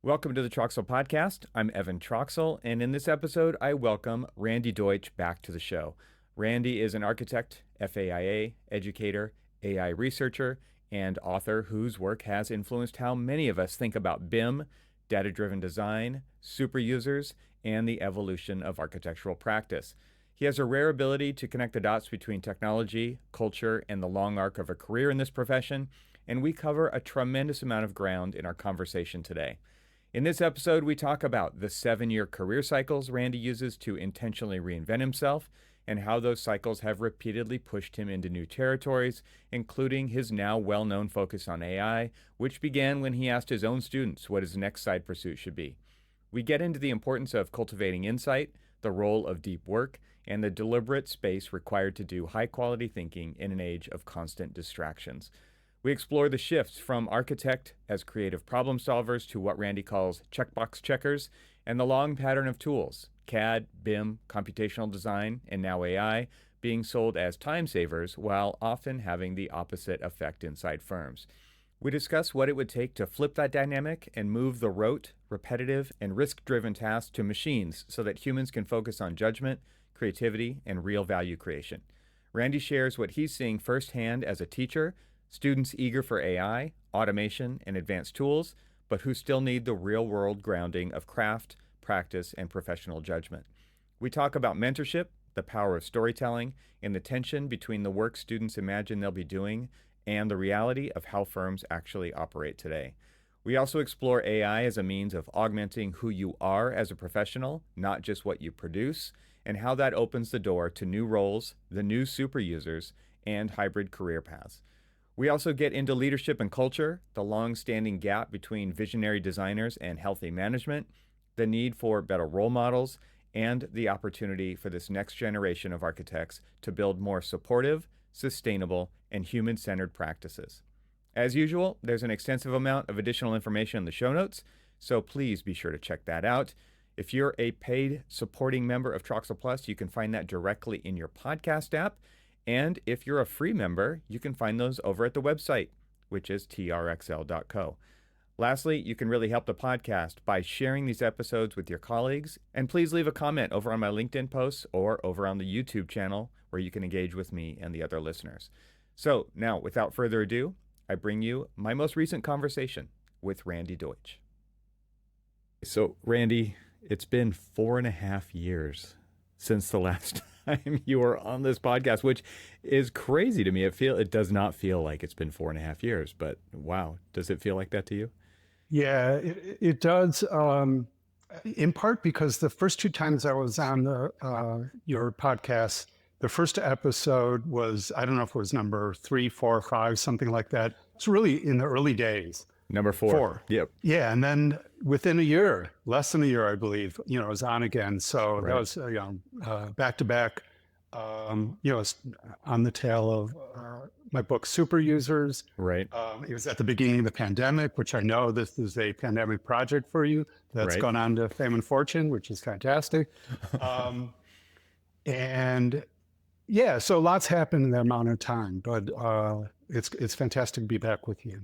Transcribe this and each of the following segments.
Welcome to the TRXL podcast. I'm Evan TRXL, and in this episode, I welcome Randy Deutsch back to the show. Randy is an architect, FAIA, educator, AI researcher, and author whose work has influenced how many of us think about BIM, data-driven design, super users, and the evolution of architectural practice. He has a rare ability to connect the dots between technology, culture, and the long arc of a career in this profession, and we cover a tremendous amount of ground in our conversation today. In this episode, we talk about the 7-year career cycles Randy uses to intentionally reinvent himself and how those cycles have repeatedly pushed him into new territories, including his now well-known focus on AI, which began when he asked his own students what his next side pursuit should be. We get into the importance of cultivating insight, the role of deep work, and the deliberate space required to do high-quality thinking in an age of constant distractions. We explore the shifts from architect as creative problem solvers to what Randy calls checkbox checkers, and the long pattern of tools, CAD, BIM, computational design, and now AI, being sold as time savers while often having the opposite effect inside firms. We discuss what it would take to flip that dynamic and move the rote, repetitive, and risk-driven tasks to machines so that humans can focus on judgment, creativity, and real value creation. Randy shares what he's seeing firsthand as a teacher, students eager for AI, automation, and advanced tools, but who still need the real-world grounding of craft, practice, and professional judgment. We talk about mentorship, the power of storytelling, and the tension between the work students imagine they'll be doing and the reality of how firms actually operate today. We also explore AI as a means of augmenting who you are as a professional, not just what you produce, and how that opens the door to new roles, the new super users, and hybrid career paths. We also get into leadership and culture, the long-standing gap between visionary designers and healthy management, the need for better role models, and the opportunity for this next generation of architects to build more supportive, sustainable, and human-centered practices. As usual, there's an extensive amount of additional information in the show notes, so please be sure to check that out. If you're a paid supporting member of TRXL Plus, you can find that directly in your podcast app. And if you're a free member, you can find those over at the website, which is trxl.co. Lastly, you can really help the podcast by sharing these episodes with your colleagues. And please leave a comment over on my LinkedIn posts or over on the YouTube channel where you can engage with me and the other listeners. So now, without further ado, I bring you my most recent conversation with Randy Deutsch. So, Randy, it's been 4.5 years since the last time you were on this podcast, which is crazy to me. It does not feel like it's been 4.5 years, but wow, does it feel like that to you? Yeah, it does. In part because the first 2 times I was on your podcast, the first episode was, I don't know if it was number 3, 4, or 5, something like that. It's really in the early days. Number 4. Yep. Yeah, and then within a year, less than a year, I believe, it was on again. So Right. that was back to back. It's on the tail of my book, Super Users. Right. It was at the beginning of the pandemic, which I know this is a pandemic project for you. That's Right. gone on to fame and fortune, which is fantastic. And yeah, so lots happened in that amount of time, but it's fantastic to be back with you.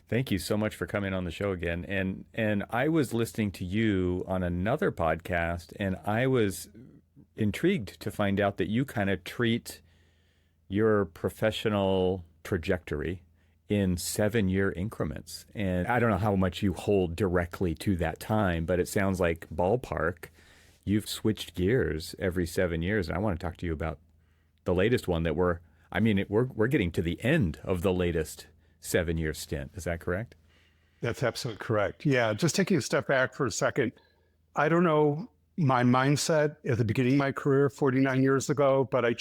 Thank you so much for coming on the show again. And I was listening to you on another podcast, and I was intrigued to find out that you kind of treat your professional trajectory in 7-year increments. And I don't know how much you hold directly to that time, but it sounds like ballpark, you've switched gears every 7 years. And I want to talk to you about the latest one that we're getting to the end of the latest 7-year stint. Is that correct? That's absolutely correct. Yeah, just taking a step back for a second. I don't know my mindset at the beginning of my career 49 years ago, but I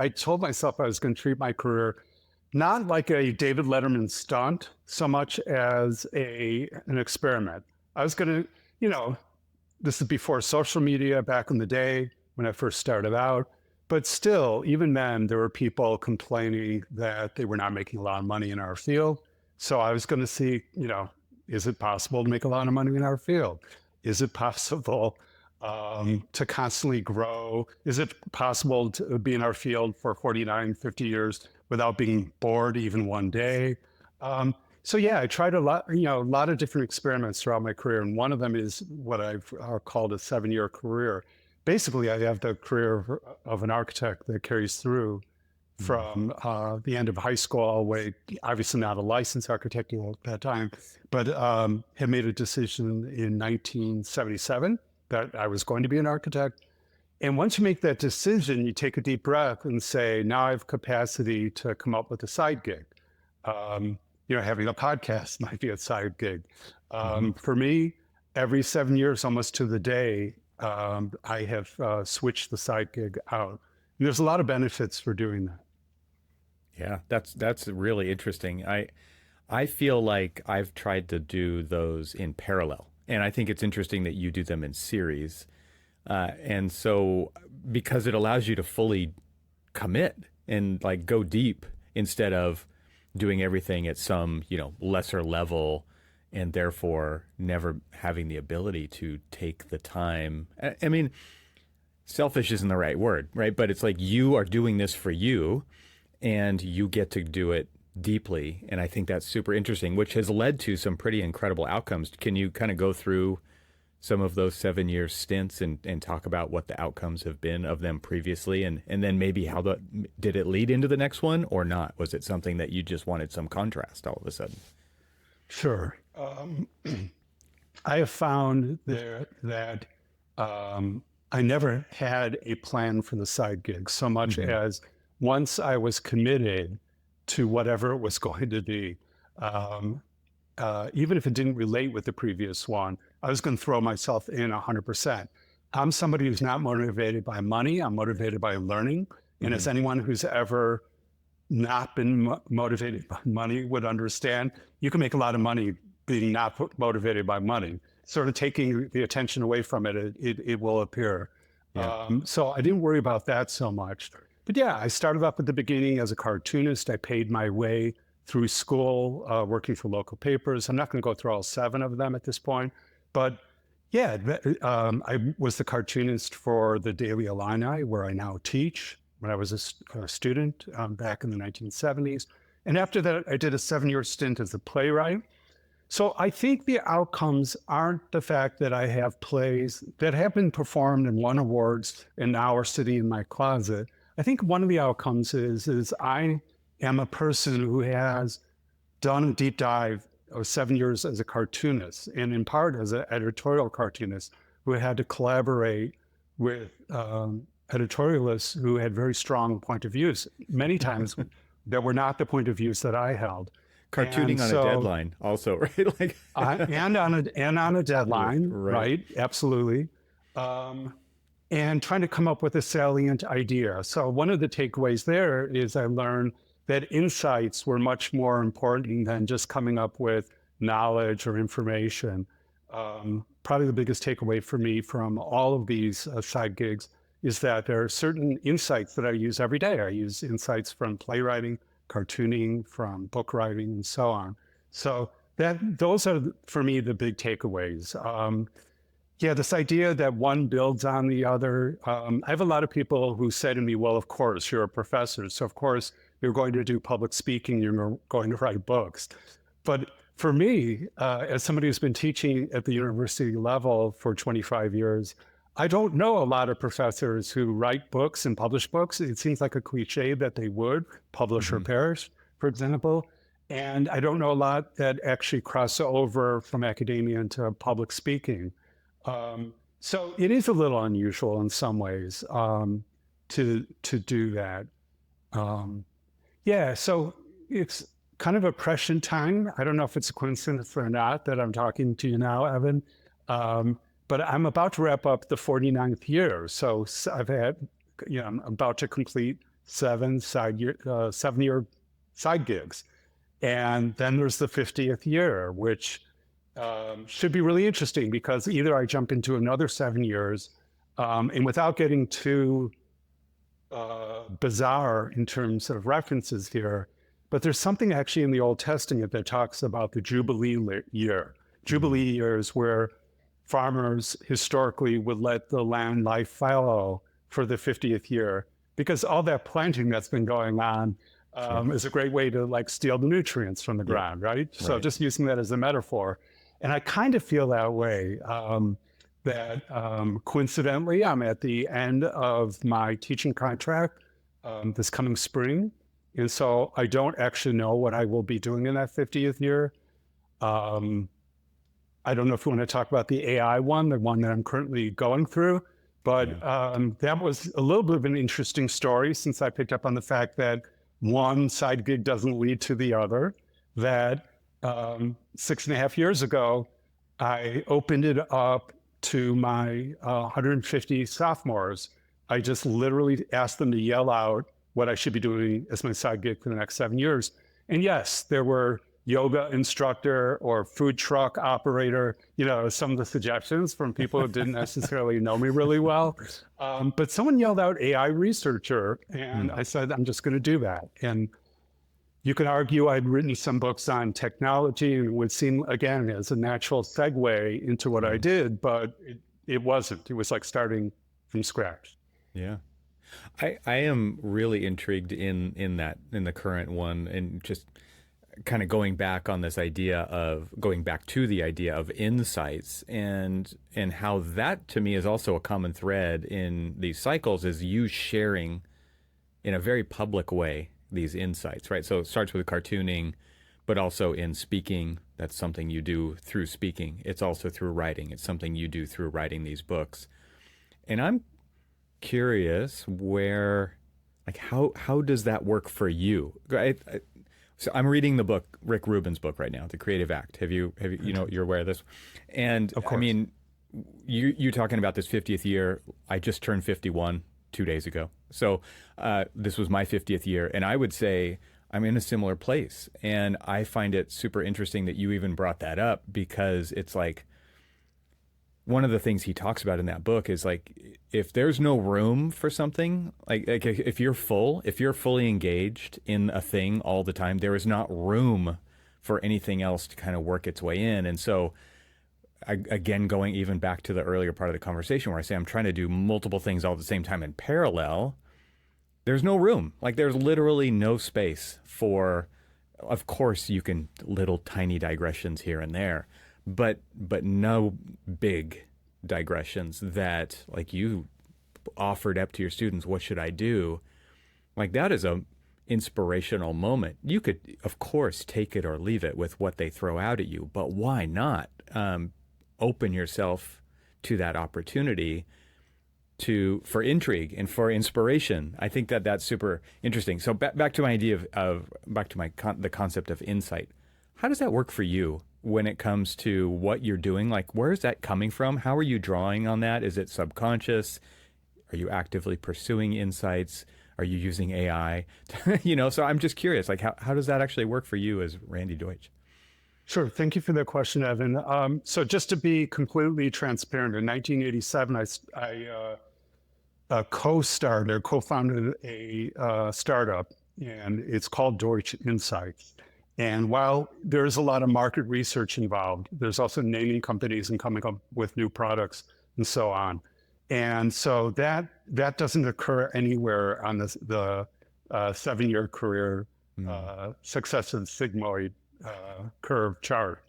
told myself I was going to treat my career not like a David Letterman stunt so much as an experiment. I was going to, this is before social media back in the day when I first started out, but still, even then, there were people complaining that they were not making a lot of money in our field. So I was going to see, is it possible to make a lot of money in our field? Is it possible to constantly grow? Is it possible to be in our field for 49, 50 years without being bored even one day? So yeah, I tried a lot of different experiments throughout my career, and one of them is what I've called a 7-year career. Basically, I have the career of an architect that carries through Mm. from the end of high school all the way, obviously not a licensed architect at that time, but had made a decision in 1977 that I was going to be an architect. And once you make that decision, you take a deep breath and say, now I have capacity to come up with a side gig. Having a podcast might be a side gig. Hmm. For me, every 7 years, almost to the day, I have switched the side gig out. And there's a lot of benefits for doing that. Yeah, that's really interesting. I feel like I've tried to do those in parallel, and I think it's interesting that you do them in series. And so, because it allows you to fully commit and like go deep instead of doing everything at some, lesser level and therefore never having the ability to take the time. I mean, selfish isn't the right word, right? But it's like you are doing this for you and you get to do it deeply. And I think that's super interesting, which has led to some pretty incredible outcomes. Can you kind of go through some of those 7 year stints and talk about what the outcomes have been of them previously and then maybe did it lead into the next one or not? Was it something that you just wanted some contrast all of a sudden? Sure. I have found that I never had a plan for the side gig so much Hmm. as once I was committed to whatever it was going to be, um, even if it didn't relate with the previous one, I was going to throw myself in 100%. I'm somebody who's not motivated by money. I'm motivated by learning. And Hmm. as anyone who's ever not been motivated by money would understand, you can make a lot of money being not motivated by money. Sort of taking the attention away from it, it will appear. Yeah. So I didn't worry about that so much. But yeah, I started off at the beginning as a cartoonist. I paid my way through school, working for local papers. I'm not going to go through all 7 of them at this point, but yeah, I was the cartoonist for the Daily Illini, where I now teach when I was a student back in the 1970s. And after that, I did a 7-year stint as a playwright. So I think the outcomes aren't the fact that I have plays that have been performed and won awards and now are sitting in my closet. I think one of the outcomes is I am a person who has done a deep dive of 7 years as a cartoonist, and in part as an editorial cartoonist who had to collaborate with editorialists who had very strong point of views, many times that were not the point of views that I held. And Cartooning on a so, deadline also, right? Like, and on a deadline, right. right? Absolutely. Um, and trying to come up with a salient idea. So one of the takeaways there is I learned that insights were much more important than just coming up with knowledge or information. Probably the biggest takeaway for me from all of these side gigs is that there are certain insights that I use every day. I use insights from playwriting, cartooning, from book writing, and so on. So those are, for me, the big takeaways. Yeah, this idea that one builds on the other. I have a lot of people who say to me, well, of course, you're a professor. So, of course, you're going to do public speaking, you're going to write books. But for me, as somebody who's been teaching at the university level for 25 years, I don't know a lot of professors who write books and publish books. It seems like a cliche that they would publish or Hmm. perish, for example. And I don't know a lot that actually cross over from academia into public speaking. So it is a little unusual in some ways to do that. Um, yeah, so it's kind of a prescient time. I don't know if it's a coincidence or not that I'm talking to you now, Evan. But I'm about to wrap up the 49th year. So I've had, I'm about to complete 7-year side gigs. And then there's the 50th year, which should be really interesting because either I jump into another 7 years, and without getting too bizarre in terms of references here, but there's something actually in the Old Testament that talks about the Jubilee year. Hmm. Jubilee years where farmers historically would let the land lie fallow for the 50th year because all that planting that's been going on Sure. is a great way to like steal the nutrients from the Yeah. ground, right? So Right. just using that as a metaphor. And I kind of feel that way, that coincidentally, I'm at the end of my teaching contract this coming spring. And so I don't actually know what I will be doing in that 50th year. Um, I don't know if you want to talk about the AI one, the one that I'm currently going through, Yeah. but that was a little bit of an interesting story since I picked up on the fact that one side gig doesn't lead to the other. That 6.5 years ago, I opened it up to my 150 sophomores. I just literally asked them to yell out what I should be doing as my side gig for the next 7 years. And yes, there were yoga instructor or food truck operator, some of the suggestions from people who didn't necessarily know me really well. But someone yelled out AI researcher, and I said, I'm just going to do that. And you could argue I'd written some books on technology and it would seem, again, as a natural segue into what I did, but it wasn't. It was like starting from scratch. Yeah. I am really intrigued in the current one, and just kind of going back to the idea of insights, and how that to me is also a common thread in these cycles, is you sharing in a very public way these insights, right? So it starts with cartooning, but also in speaking. That's something you do through speaking. It's also through writing. It's something you do through writing these books. And I'm curious how does that work for you? So I'm reading the book, Rick Rubin's book right now, The Creative Act. Have you you're aware of this? And Of course. I mean, you talking about this 50th year. I just turned 51 2 days ago. So this was my 50th year. And I would say I'm in a similar place. And I find it super interesting that you even brought that up, because it's like, one of the things he talks about in that book is like, if there's no room for something, like if you're fully engaged in a thing all the time, there is not room for anything else to kind of work its way in. And so, again, going even back to the earlier part of the conversation where I say I'm trying to do multiple things all at the same time in parallel, there's no room. Like, there's literally no space for, of course, you can little tiny digressions here and there, but no big digressions that, like, you offered up to your students, what should I do? Like, that is a inspirational moment. You could, of course, take it or leave it with what they throw out at you, but why not open yourself to that opportunity for intrigue and for inspiration? I think that's super interesting. So back to my idea the concept of insight. How does that work for you when it comes to what you're doing? Like, where is that coming from? How are you drawing on that? Is it subconscious? Are you actively pursuing insights? Are you using AI? So I'm just curious, like, how does that actually work for you as Randy Deutsch? Sure. Thank you for that question, Evan. So just to be completely transparent, in 1987, I co-founded a startup, and it's called Deutsch Insights. And while there's a lot of market research involved, there's also naming companies and coming up with new products and so on. And so that doesn't occur anywhere on the 7-year career success of the sigmoid curve chart.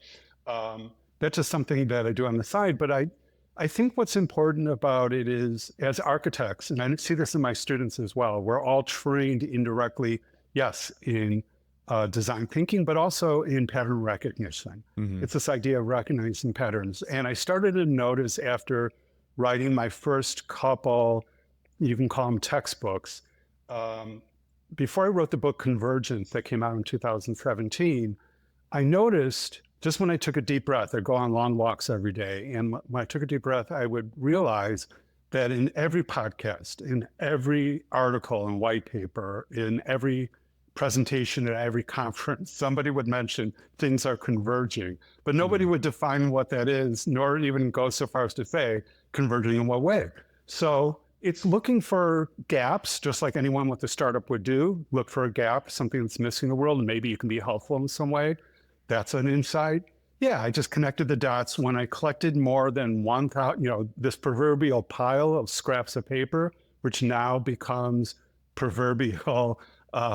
That's just something that I do on the side. But I think what's important about it is, as architects, and I see this in my students as well, we're all trained indirectly, yes, in design thinking, but also in pattern recognition. Mm-hmm. It's this idea of recognizing patterns. And I started to notice after writing my first couple, you can call them textbooks, before I wrote the book Convergence that came out in 2017, I noticed just when I took a deep breath, I go on long walks every day. And when I took a deep breath, I would realize that in every podcast, in every article and white paper, in every presentation at every conference, somebody would mention things are converging, but nobody would define what that is, nor even go so far as to say converging in what way. So it's looking for gaps, just like anyone with a startup would do. Look for a gap, something that's missing in the world, and maybe you can be helpful in some way. That's an insight. Yeah, I just connected the dots when I collected more than 1,000, this proverbial pile of scraps of paper, which now becomes proverbial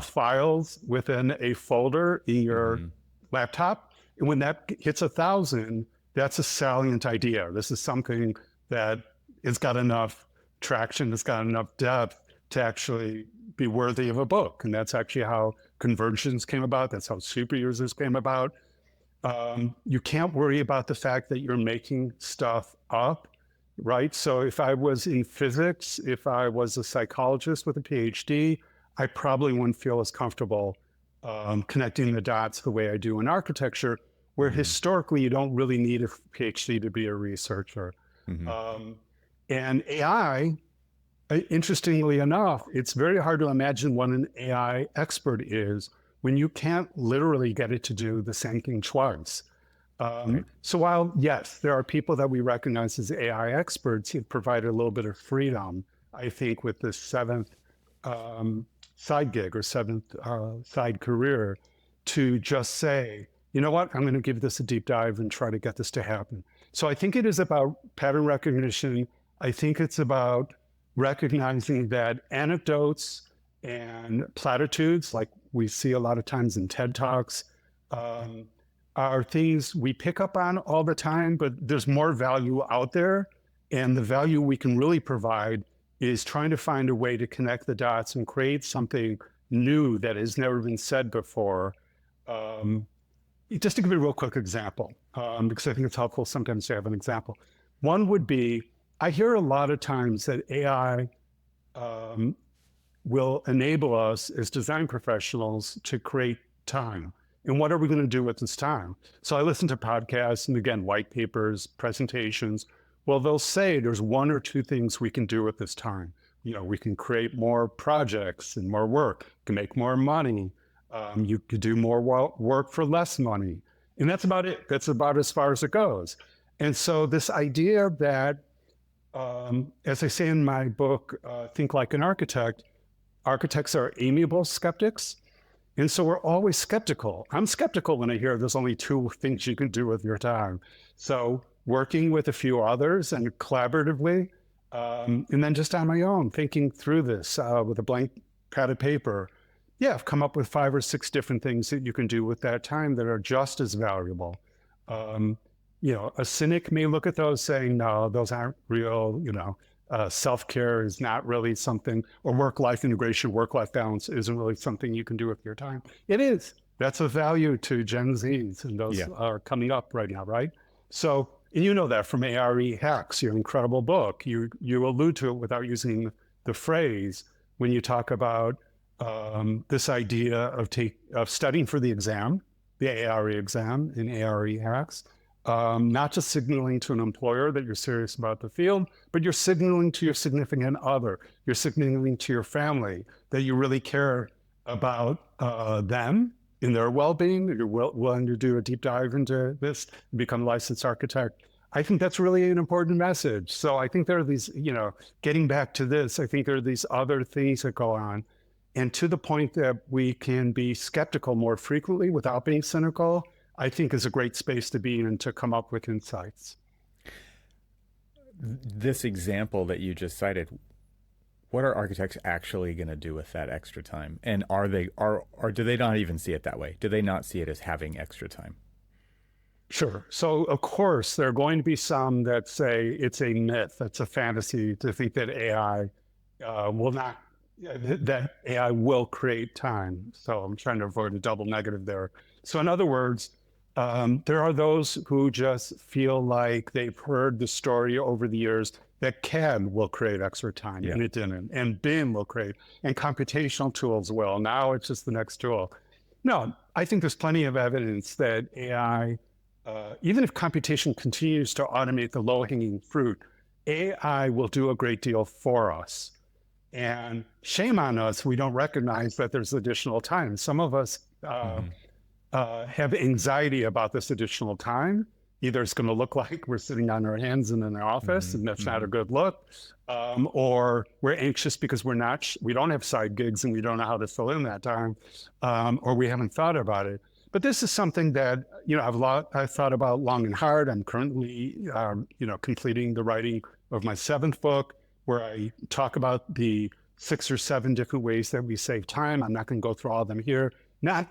files within a folder in your laptop. And when that hits 1,000, that's a salient idea. This is something that has got enough traction, it's got enough depth to actually be worthy of a book. And that's actually how convergence came about. That's how super users came about. You can't worry about the fact that you're making stuff up, right? So if I was in physics, if I was a psychologist with a PhD, I probably wouldn't feel as comfortable connecting the dots the way I do in architecture, where historically you don't really need a PhD to be a researcher. And AI, interestingly enough, it's very hard to imagine what an AI expert is when you can't literally get it to do the same thing twice. So while, yes, there are people that we recognize as AI experts, you've provided a little bit of freedom, I think, with this seventh side gig or seventh side career to just say, you know what, I'm going to give this a deep dive and try to get this to happen. So I think it is about pattern recognition. I think it's about recognizing that anecdotes and platitudes, like we see a lot of times in TED Talks, are things we pick up on all the time, but there's more value out there. And the value we can really provide is trying to find a way to connect the dots and create something new that has never been said before. Just to give you a real quick example, because I think it's helpful sometimes to have an example. One would be, I hear a lot of times that AI will enable us as design professionals to create time. And what are we going to do with this time? So I listen to podcasts and, again, white papers, presentations. Well, they'll say there's one or two things we can do with this time. You know, we can create more projects and more work, can make more money. You could do more work for less money. And that's about it. That's about as far as it goes. And so this idea that, as I say in my book, Think Like an Architect, architects are amiable skeptics. And so we're always skeptical. I'm skeptical when I hear there's only two things you can do with your time. So working with a few others and collaboratively, and then just on my own, thinking through this with a blank pad of paper. Yeah, I've come up with 5 or 6 different things that you can do with that time that are just as valuable. You know, a cynic may look at those saying, no, those aren't real, you know, self-care is not really something, or work-life integration, work-life balance isn't really something you can do with your time. It is. That's a value to Gen Zs, and those are coming up right now, right? So, and you know that from ARE Hacks, your incredible book, you allude to it without using the phrase when you talk about this idea of studying for the exam, the ARE exam in ARE Hacks, not just signaling to an employer that you're serious about the field, but you're signaling to your significant other, you're signaling to your family that you really care about them in their well-being, that you're willing to do a deep dive into this and become a licensed architect. I think that's really an important message. So I think there are these, you know, getting back to this, I think there are these other things that go on. And to the point that we can be skeptical more frequently without being cynical, I think is a great space to be in to come up with insights. This example that you just cited, what are architects actually going to do with that extra time? And or do they not even see it that way? Do they not see it as having extra time? Sure. So of course, there are going to be some that say it's a myth, it's a fantasy to think that AI that AI will create time. So I'm trying to avoid a double negative there. So in other words, there are those who just feel like they've heard the story over the years that CAD will create extra time, and it didn't, and BIM will create, and computational tools will. Now it's just the next tool. No, I think there's plenty of evidence that AI, even if computation continues to automate the low-hanging fruit, AI will do a great deal for us. And shame on us, we don't recognize that there's additional time. Some of us have anxiety about this additional time. Either it's going to look like we're sitting on our hands in an office, and that's not a good look, or we're anxious because we don't have side gigs and we don't know how to fill in that time, or we haven't thought about it. But this is something that, you know, I've thought about long and hard. I'm currently, you know, completing the writing of my 7th book, where I talk about the 6 or 7 different ways that we save time. I'm not going to go through all of them here, not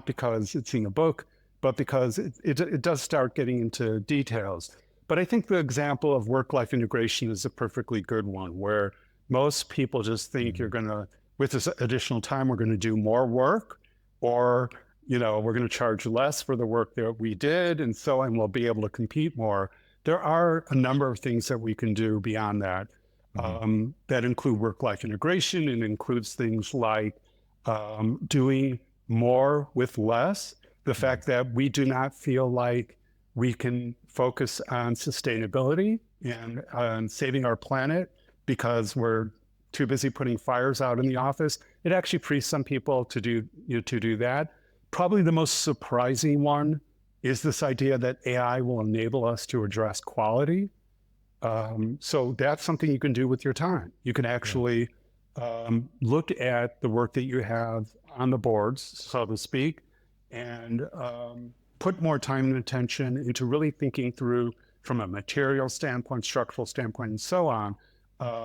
because it's in a book, but because it does start getting into details. But I think the example of work-life integration is a perfectly good one, where most people just think you're going to, with this additional time, we're going to do more work, or we're going to charge less for the work that we did, and so on, we'll be able to compete more. There are a number of things that we can do beyond that, that include work-life integration, and includes things like doing more with less. The fact that we do not feel like we can focus on sustainability and on saving our planet because we're too busy putting fires out in the office. It actually frees some people to do that. Probably the most surprising one is this idea that AI will enable us to address quality. So that's something you can do with your time. You can actually look at the work that you have on the boards, so to speak, and put more time and attention into really thinking through from a material standpoint, structural standpoint, and so on,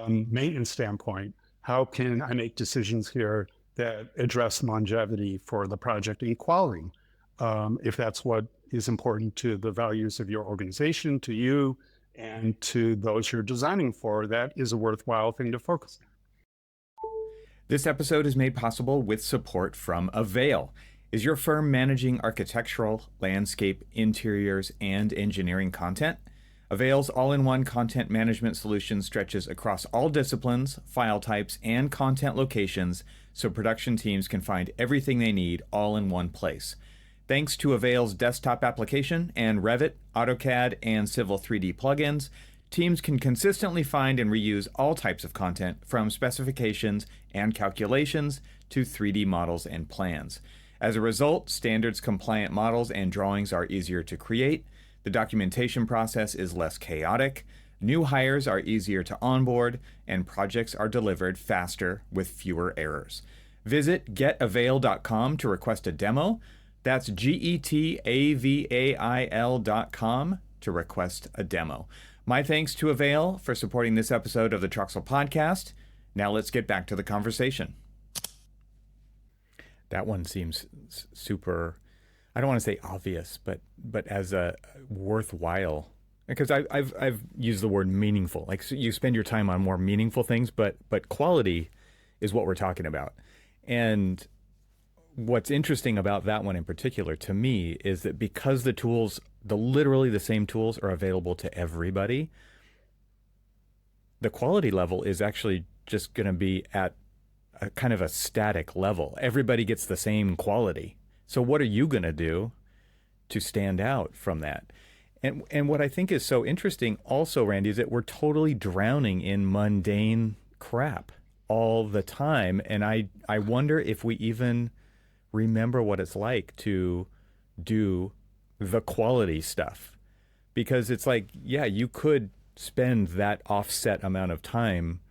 maintenance standpoint. How can I make decisions here that address longevity for the project and quality? If that's what is important to the values of your organization, to you, and to those you're designing for, that is a worthwhile thing to focus on. This episode is made possible with support from AVAIL. Is your firm managing architectural, landscape, interiors, and engineering content? AVAIL's all-in-one content management solution stretches across all disciplines, file types, and content locations so production teams can find everything they need all in one place. Thanks to AVAIL's desktop application and Revit, AutoCAD, and Civil 3D plugins, teams can consistently find and reuse all types of content, from specifications and calculations to 3D models and plans. As a result, standards-compliant models and drawings are easier to create, the documentation process is less chaotic, new hires are easier to onboard, and projects are delivered faster with fewer errors. Visit getavail.com to request a demo. That's getavail.com to request a demo. My thanks to AVAIL for supporting this episode of the TRXL podcast. Now let's get back to the conversation. That one seems super, I don't want to say obvious, but as a worthwhile, because I've used the word meaningful. Like, so you spend your time on more meaningful things, but quality is what we're talking about. And what's interesting about that one in particular to me is that because the tools, literally the same tools, are available to everybody, the quality level is actually just going to be at a kind of a static level. Everybody gets the same quality. So what are you going to do to stand out from that? And what I think is so interesting also, Randy, is that we're totally drowning in mundane crap all the time. And I wonder if we even remember what it's like to do the quality stuff. Because it's like, yeah, you could spend that offset amount of time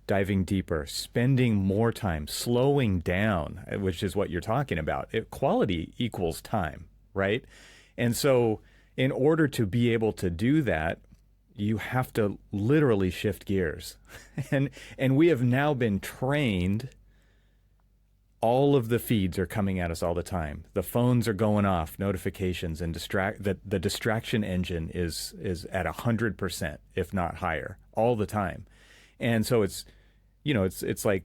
diving deeper, spending more time, slowing down, which is what you're talking about. Quality equals time, right? And so in order to be able to do that, you have to literally shift gears. and we have now been trained. All of the feeds are coming at us all the time. The phones are going off, notifications, and the distraction engine is at 100%, if not higher, all the time. And so it's like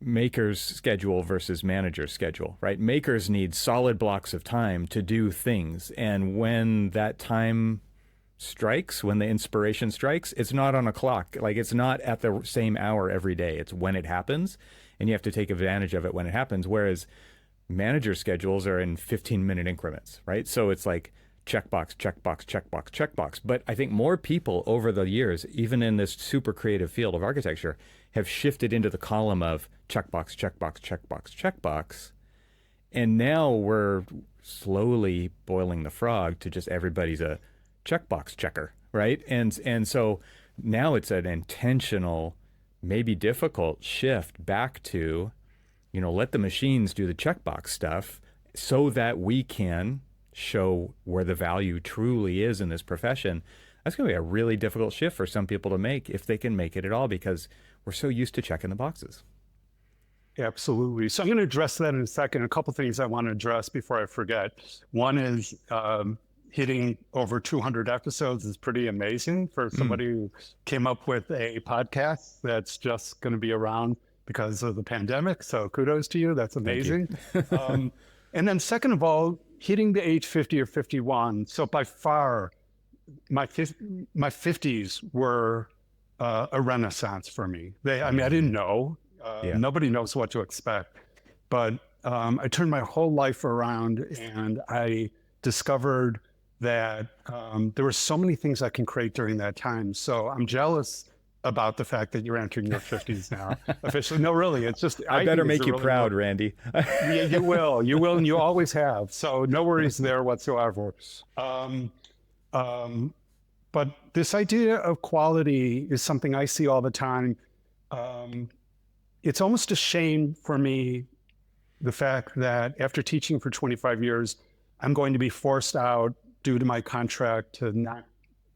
maker's schedule versus manager's schedule, right? Makers need solid blocks of time to do things. And when that time strikes, when the inspiration strikes, it's not on a clock. Like, it's not at the same hour every day. It's when it happens, and you have to take advantage of it when it happens. Whereas manager schedules are in 15-minute increments, right? So it's like checkbox, checkbox, checkbox, checkbox. But I think more people over the years, even in this super creative field of architecture, have shifted into the column of checkbox, checkbox, checkbox, checkbox. And now we're slowly boiling the frog to just everybody's a checkbox checker, right? And so now it's an intentional, maybe difficult shift back to, let the machines do the checkbox stuff so that we can show where the value truly is in this profession. That's going to be a really difficult shift for some people to make if they can make it at all, because we're so used to checking the boxes. Absolutely. So I'm going to address that in a second. A couple of things I want to address before I forget. One is hitting over 200 episodes is pretty amazing for somebody who came up with a podcast that's just going to be around because of the pandemic. So kudos to you. That's amazing. And then second of all, hitting the age 50 or 51. So by far, my 50s were a renaissance for me. I mean, I didn't know. Nobody knows what to expect. But I turned my whole life around, and I discovered that there were so many things I can create during that time. So I'm jealous about the fact that you're entering your 50s now officially. No, really, it's just I better make you proud, Randy. Yeah, you will, and you always have. So no worries there whatsoever. But this idea of quality is something I see all the time. It's almost a shame for me, the fact that after teaching for 25 years, I'm going to be forced out due to my contract to not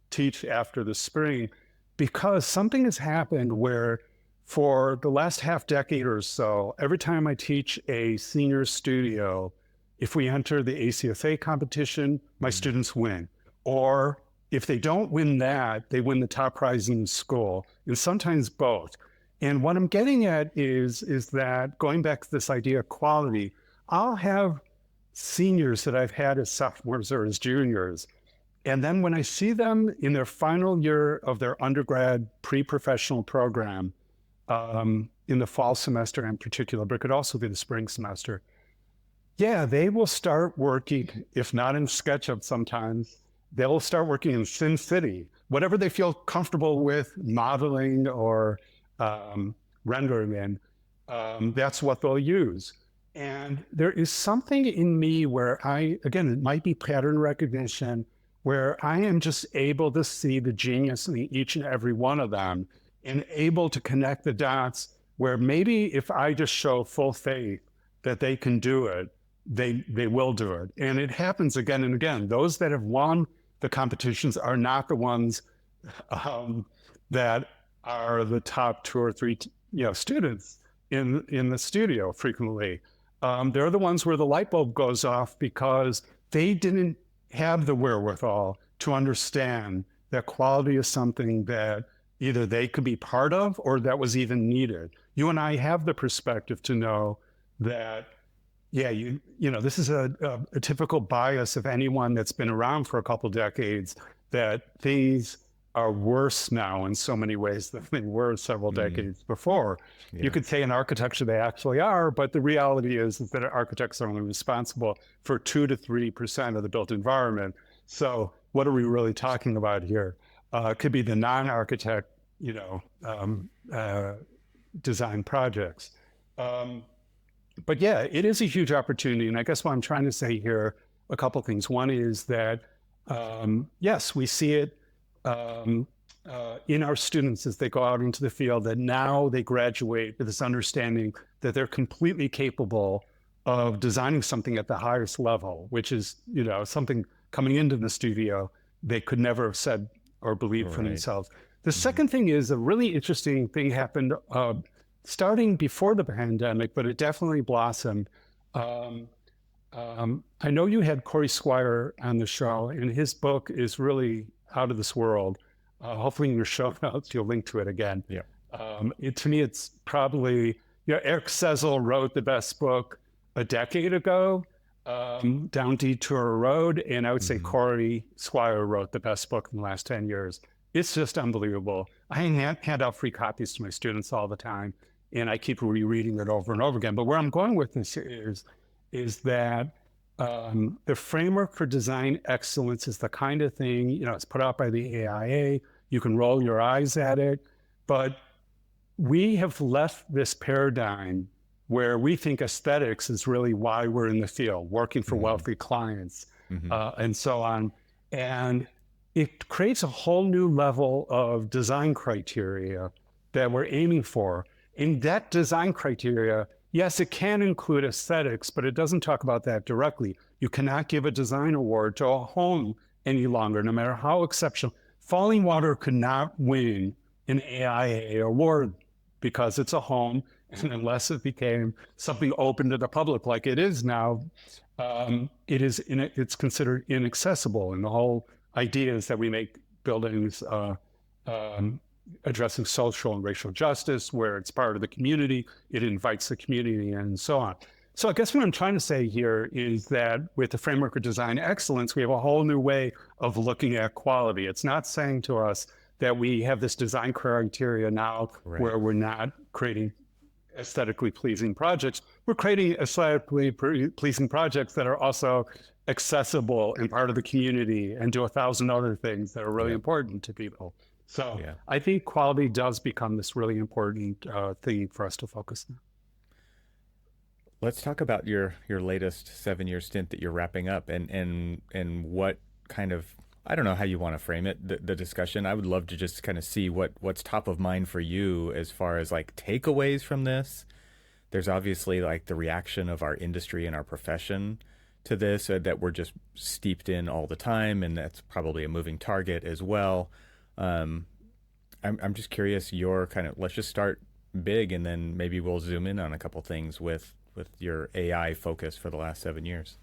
teach after the spring, because something has happened where for the last half decade or so, every time I teach a senior studio, if we enter the ACFA competition, my students win. Or if they don't win that, they win the top prize in the school, and sometimes both. And what I'm getting at is that going back to this idea of quality, I'll have seniors that I've had as sophomores or as juniors. And then when I see them in their final year of their undergrad pre-professional program, in the fall semester in particular, but it could also be the spring semester, they will start working, if not in SketchUp sometimes, they'll start working in SimCity, whatever they feel comfortable with modeling or rendering in, that's what they'll use. And there is something in me where again, it might be pattern recognition, where I am just able to see the genius in each and every one of them and able to connect the dots where maybe if I just show full faith that they can do it, they will do it. And it happens again and again. Those that have won the competitions are not the ones that are the top 2 or 3 students in the studio frequently. They're the ones where the light bulb goes off because they didn't have the wherewithal to understand that quality is something that either they could be part of or that was even needed. You and I have the perspective to know that, this is a typical bias of anyone that's been around for a couple decades, that things are worse now in so many ways than they were several decades before. Yeah. You could say in architecture they actually are, but the reality is that architects are only responsible for 2 to 3% of the built environment. So what are we really talking about here? It could be the non-architect, design projects. But it is a huge opportunity. And I guess what I'm trying to say here, a couple of things. One is that, yes, we see it in our students as they go out into the field, that now they graduate with this understanding that they're completely capable of designing something at the highest level, which is, something coming into the studio they could never have said or believed for themselves. The second thing is a really interesting thing happened starting before the pandemic, but it definitely blossomed. I know you had Corey Squire on the show, and his book is really out of this world. Hopefully in your show notes, you'll link to it again. Yeah. To me, it's probably, Eric Sezel wrote the best book a decade ago, Down Detour Road. And I would say Corey Squire wrote the best book in the last 10 years. It's just unbelievable. I hand out free copies to my students all the time, and I keep rereading it over and over again. But where I'm going with this is that the framework for design excellence is the kind of thing, it's put out by the AIA. You can roll your eyes at it, but we have left this paradigm where we think aesthetics is really why we're in the field, working for wealthy clients, and so on. And it creates a whole new level of design criteria that we're aiming for. In that design criteria, yes, it can include aesthetics, but it doesn't talk about that directly. You cannot give a design award to a home any longer, no matter how exceptional. Falling Water could not win an AIA award because it's a home, and unless it became something open to the public like it is now, it's considered inaccessible. And the whole idea is that we make buildings addressing social and racial justice, where it's part of the community, it invites the community, and so on. So I guess what I'm trying to say here is that with the framework of design excellence, we have a whole new way of looking at quality. It's not saying to us that we have this design criteria now where we're not creating aesthetically pleasing projects. We're creating aesthetically pleasing projects that are also accessible and part of the community and do 1,000 other things that are really important to people. So I think quality does become this really important thing for us to focus on. Let's talk about your latest 7-year stint that you're wrapping up, and what kind of, I don't know how you want to frame it, the discussion. I would love to just kind of see what's top of mind for you as far as like takeaways from this. There's obviously like the reaction of our industry and our profession to this that we're just steeped in all the time, and that's probably a moving target as well. I'm just curious, your kind of, let's just start big, and then maybe we'll zoom in on a couple things with your AI focus for the last 7 years.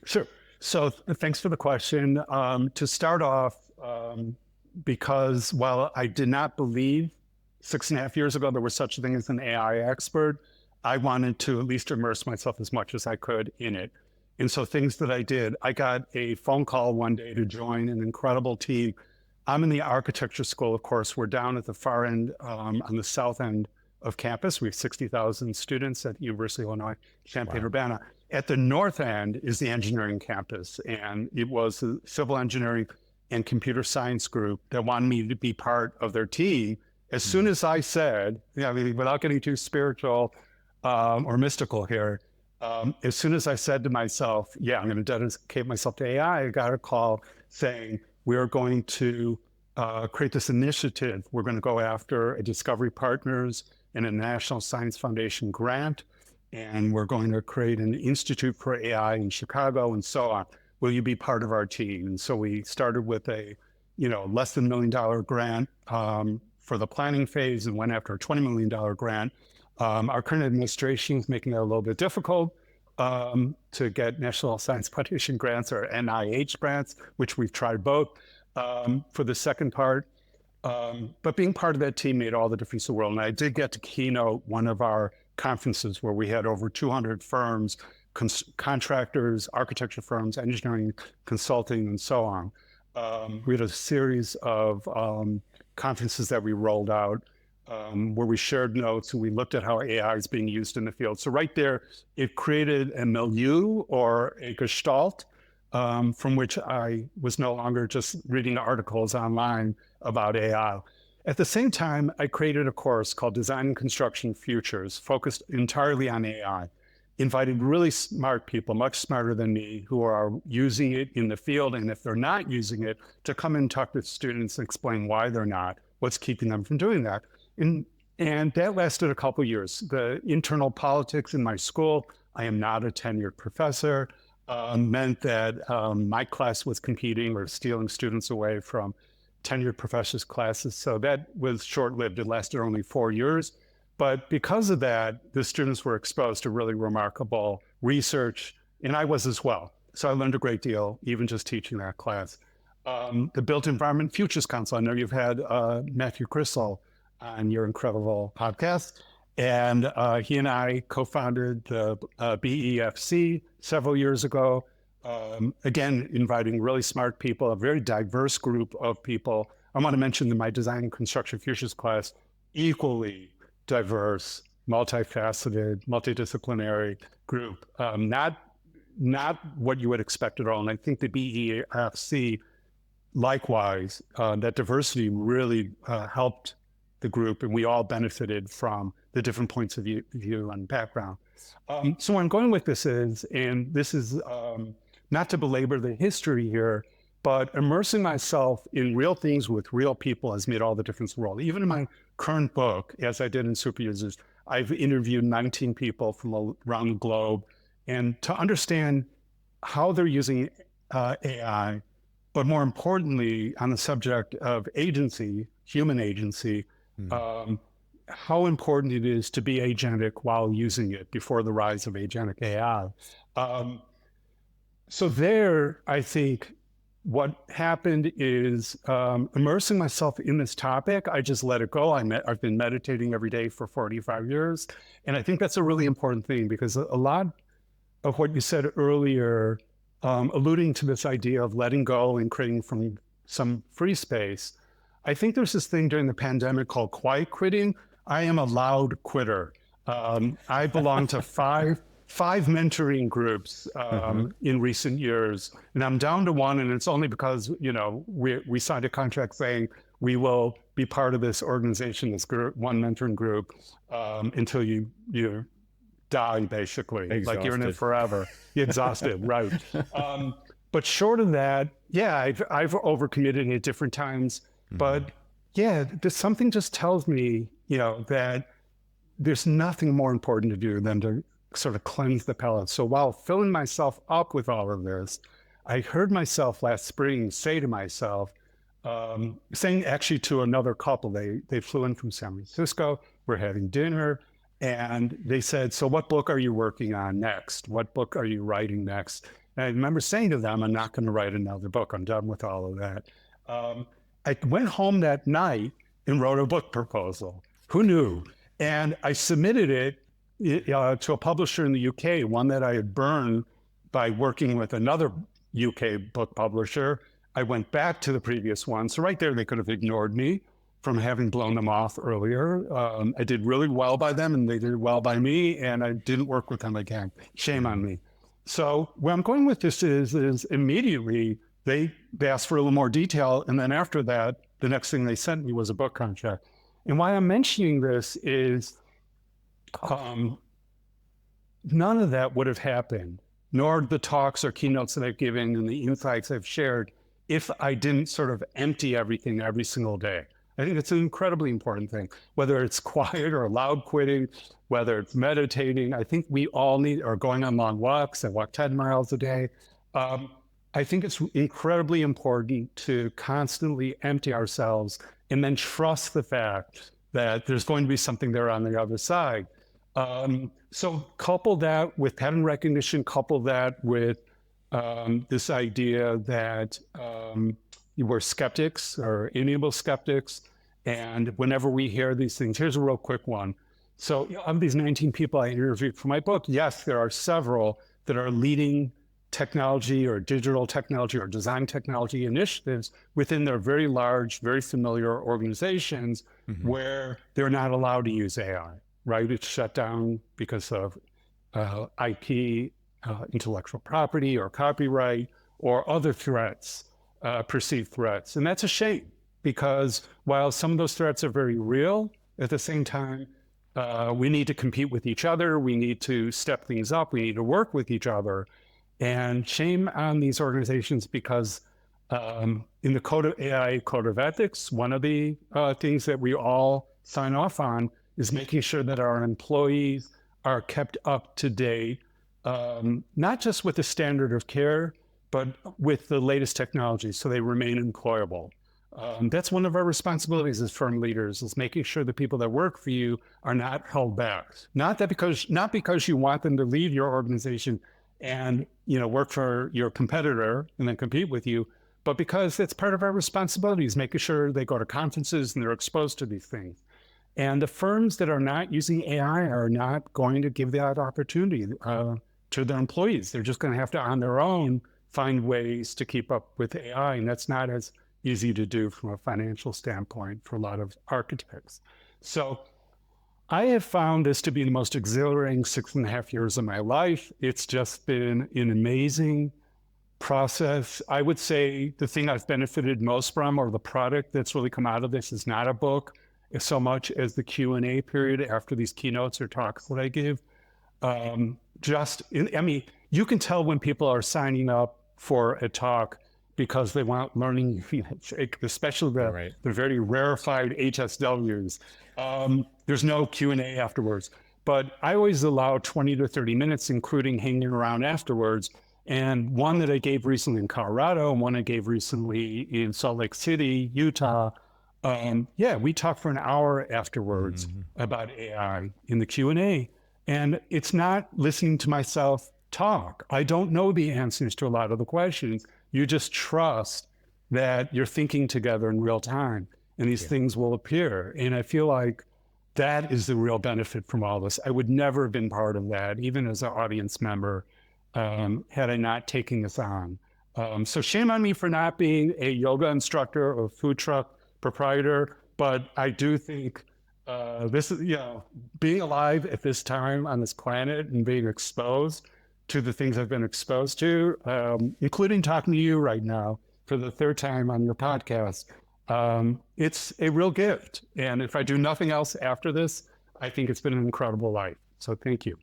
Sure. So thanks for the question. To start off, because while I did not believe 6.5 years ago there was such a thing as an AI expert, I wanted to at least immerse myself as much as I could in it. And so things that I did, I got a phone call one day to join an incredible team. I'm in the architecture school, of course. We're down at the far end, on the south end of campus. We have 60,000 students at the University of Illinois, Champaign-Urbana. At the north end is the engineering campus, and it was the civil engineering and computer science group that wanted me to be part of their team. As soon as I said, without getting too spiritual or mystical here, as soon as I said to myself, I'm going to dedicate myself to AI, I got a call saying, we're going to create this initiative. We're going to go after a Discovery Partners and a National Science Foundation grant, and we're going to create an Institute for AI in Chicago, and so on. Will you be part of our team? And so we started with a, less than $1 million grant for the planning phase, and went after a $20 million grant. Our current administration is making it a little bit difficult to get National Science Foundation grants or NIH grants, which we've tried both for the second part. But being part of that team made all the difference in the world. And I did get to keynote one of our conferences where we had over 200 firms, contractors, architecture firms, engineering, consulting, and so on. We had a series of conferences that we rolled out where we shared notes and we looked at how AI is being used in the field. So right there, it created a milieu or a gestalt from which I was no longer just reading articles online about AI. At the same time, I created a course called Design and Construction Futures, focused entirely on AI, invited really smart people, much smarter than me, who are using it in the field, and if they're not using it, to come and talk to students and explain why they're not, what's keeping them from doing that. And that lasted a couple of years. The internal politics in my school, I am not a tenured professor, meant that my class was competing or stealing students away from tenured professors' classes. So that was short-lived. It lasted only 4 years. But because of that, the students were exposed to really remarkable research, and I was as well. So I learned a great deal, even just teaching that class. The Built Environment Futures Council, I know you've had Matthew Crystal on your incredible podcast. And he and I co-founded the BEFC several years ago. Again, inviting really smart people, a very diverse group of people. I want to mention that my Design and Construction Futures class, equally diverse, multifaceted, multidisciplinary group. Not what you would expect at all. And I think the BEFC, likewise, that diversity really helped the group, and we all benefited from the different points of view and background. So where I'm going with this is, and this is not to belabor the history here, but immersing myself in real things with real people has made all the difference in the world. Even in my current book, as I did in Super Users, I've interviewed 19 people from around the globe, and to understand how they're using AI, But more importantly, on the subject of agency, human agency, how important it is to be agentic while using it before the rise of agentic AI. So there, I think what happened is immersing myself in this topic. I just let it go. I've been meditating every day for 45 years. And I think that's a really important thing, because a lot of what you said earlier, alluding to this idea of letting go and creating from some free space, I think there's this thing during the pandemic called quiet quitting. I am a loud quitter. I belong to five mentoring groups in recent years, and I'm down to one, and it's only because we signed a contract saying we will be part of this organization, this group, one mentoring group, until you die, basically. Exhausted. Like you're in it forever. You're exhausted, right? But short of that, yeah, I've overcommitted at different times, but yeah, there's something just tells me, that there's nothing more important to do than to sort of cleanse the palate. So while filling myself up with all of this, I heard myself last spring say to myself, saying actually to another couple, they flew in from San Francisco, we're having dinner, and they said, so what book are you working on next? What book are you writing next? And I remember saying to them, I'm not going to write another book. I'm done with all of that. I went home that night and wrote a book proposal. Who knew? And I submitted it to a publisher in the UK, one that I had burned by working with another UK book publisher. I went back to the previous one. So right there, they could have ignored me from having blown them off earlier. I did really well by them, and they did well by me, and I didn't work with them again. Shame on me. So where I'm going with this is immediately they asked for a little more detail, and then after that, the next thing they sent me was a book contract. And why I'm mentioning this is none of that would have happened, nor the talks or keynotes that I've given and the insights I've shared, if I didn't sort of empty everything every single day. I think it's an incredibly important thing, whether it's quiet or loud quitting, whether it's meditating. I think we all are going on long walks. I walk 10 miles a day. I think it's incredibly important to constantly empty ourselves and then trust the fact that there's going to be something there on the other side. So couple that with pattern recognition, couple that with this idea that we're skeptics or amiable skeptics. And whenever we hear these things, here's a real quick one. So of these 19 people I interviewed for my book, yes, there are several that are leading technology or digital technology or design technology initiatives within their very large, very familiar organizations where they're not allowed to use AI, right? It's shut down because of IP, intellectual property or copyright or other threats, perceived threats. And that's a shame, because while some of those threats are very real, at the same time, we need to compete with each other. We need to step things up. We need to work with each other. And shame on these organizations, because in the code of AI, code of ethics, one of the things that we all sign off on is making sure that our employees are kept up to date, not just with the standard of care, but with the latest technology, so they remain employable. That's one of our responsibilities as firm leaders, is making sure the people that work for you are not held back. Not because you want them to leave your organization and work for your competitor and then compete with you, but because it's part of our responsibilities, making sure they go to conferences and they're exposed to these things. And the firms that are not using AI are not going to give that opportunity to their employees. They're just going to have to, on their own, find ways to keep up with AI. And that's not as easy to do from a financial standpoint for a lot of architects. So I have found this to be the most exhilarating 6.5 years of my life. It's just been an amazing process. I would say the thing I've benefited most from, or the product that's really come out of this, is not a book so much as the Q&A period after these keynotes or talks that I give. You can tell when people are signing up for a talk because they want learning, especially the very rarefied HSWs. There's no Q&A afterwards, but I always allow 20 to 30 minutes, including hanging around afterwards. And one that I gave recently in Colorado and one I gave recently in Salt Lake City, Utah. Yeah, we talked for an hour afterwards about AI in the Q&A. And it's not listening to myself talk. I don't know the answers to a lot of the questions. You just trust that you're thinking together in real time and these things will appear. And I feel like that is the real benefit from all this. I would never have been part of that, even as an audience member, had I not taken this on. So shame on me for not being a yoga instructor or food truck proprietor, but I do think this is, being alive at this time on this planet and being exposed to the things I've been exposed to, including talking to you right now for the third time on your podcast. It's a real gift. And if I do nothing else after this, I think it's been an incredible life. So thank you.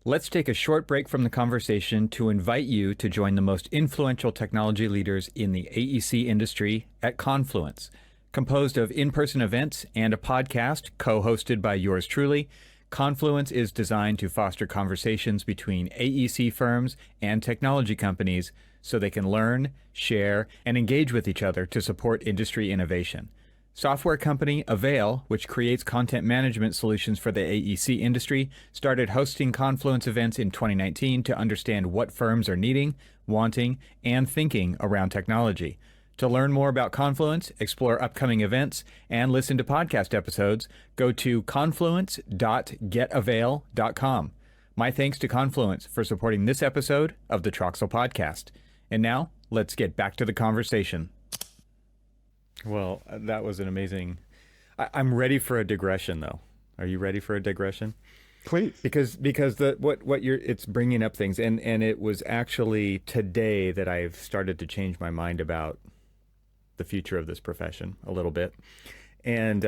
Let's take a short break from the conversation to invite you to join the most influential technology leaders in the AEC industry at Confluence. Composed of in-person events and a podcast co-hosted by yours truly, Confluence is designed to foster conversations between AEC firms and technology companies so they can learn, share, and engage with each other to support industry innovation. Software company AVAIL, which creates content management solutions for the AEC industry, started hosting Confluence events in 2019 to understand what firms are needing, wanting, and thinking around technology. To learn more about Confluence, explore upcoming events, and listen to podcast episodes, go to confluence.getavail.com. My thanks to Confluence for supporting this episode of the TRXL podcast. And now, let's get back to the conversation. Well, that was an amazing... I'm ready for a digression, though. Are you ready for a digression? Please. Because it's bringing up things, and it was actually today that I've started to change my mind about the future of this profession a little bit. And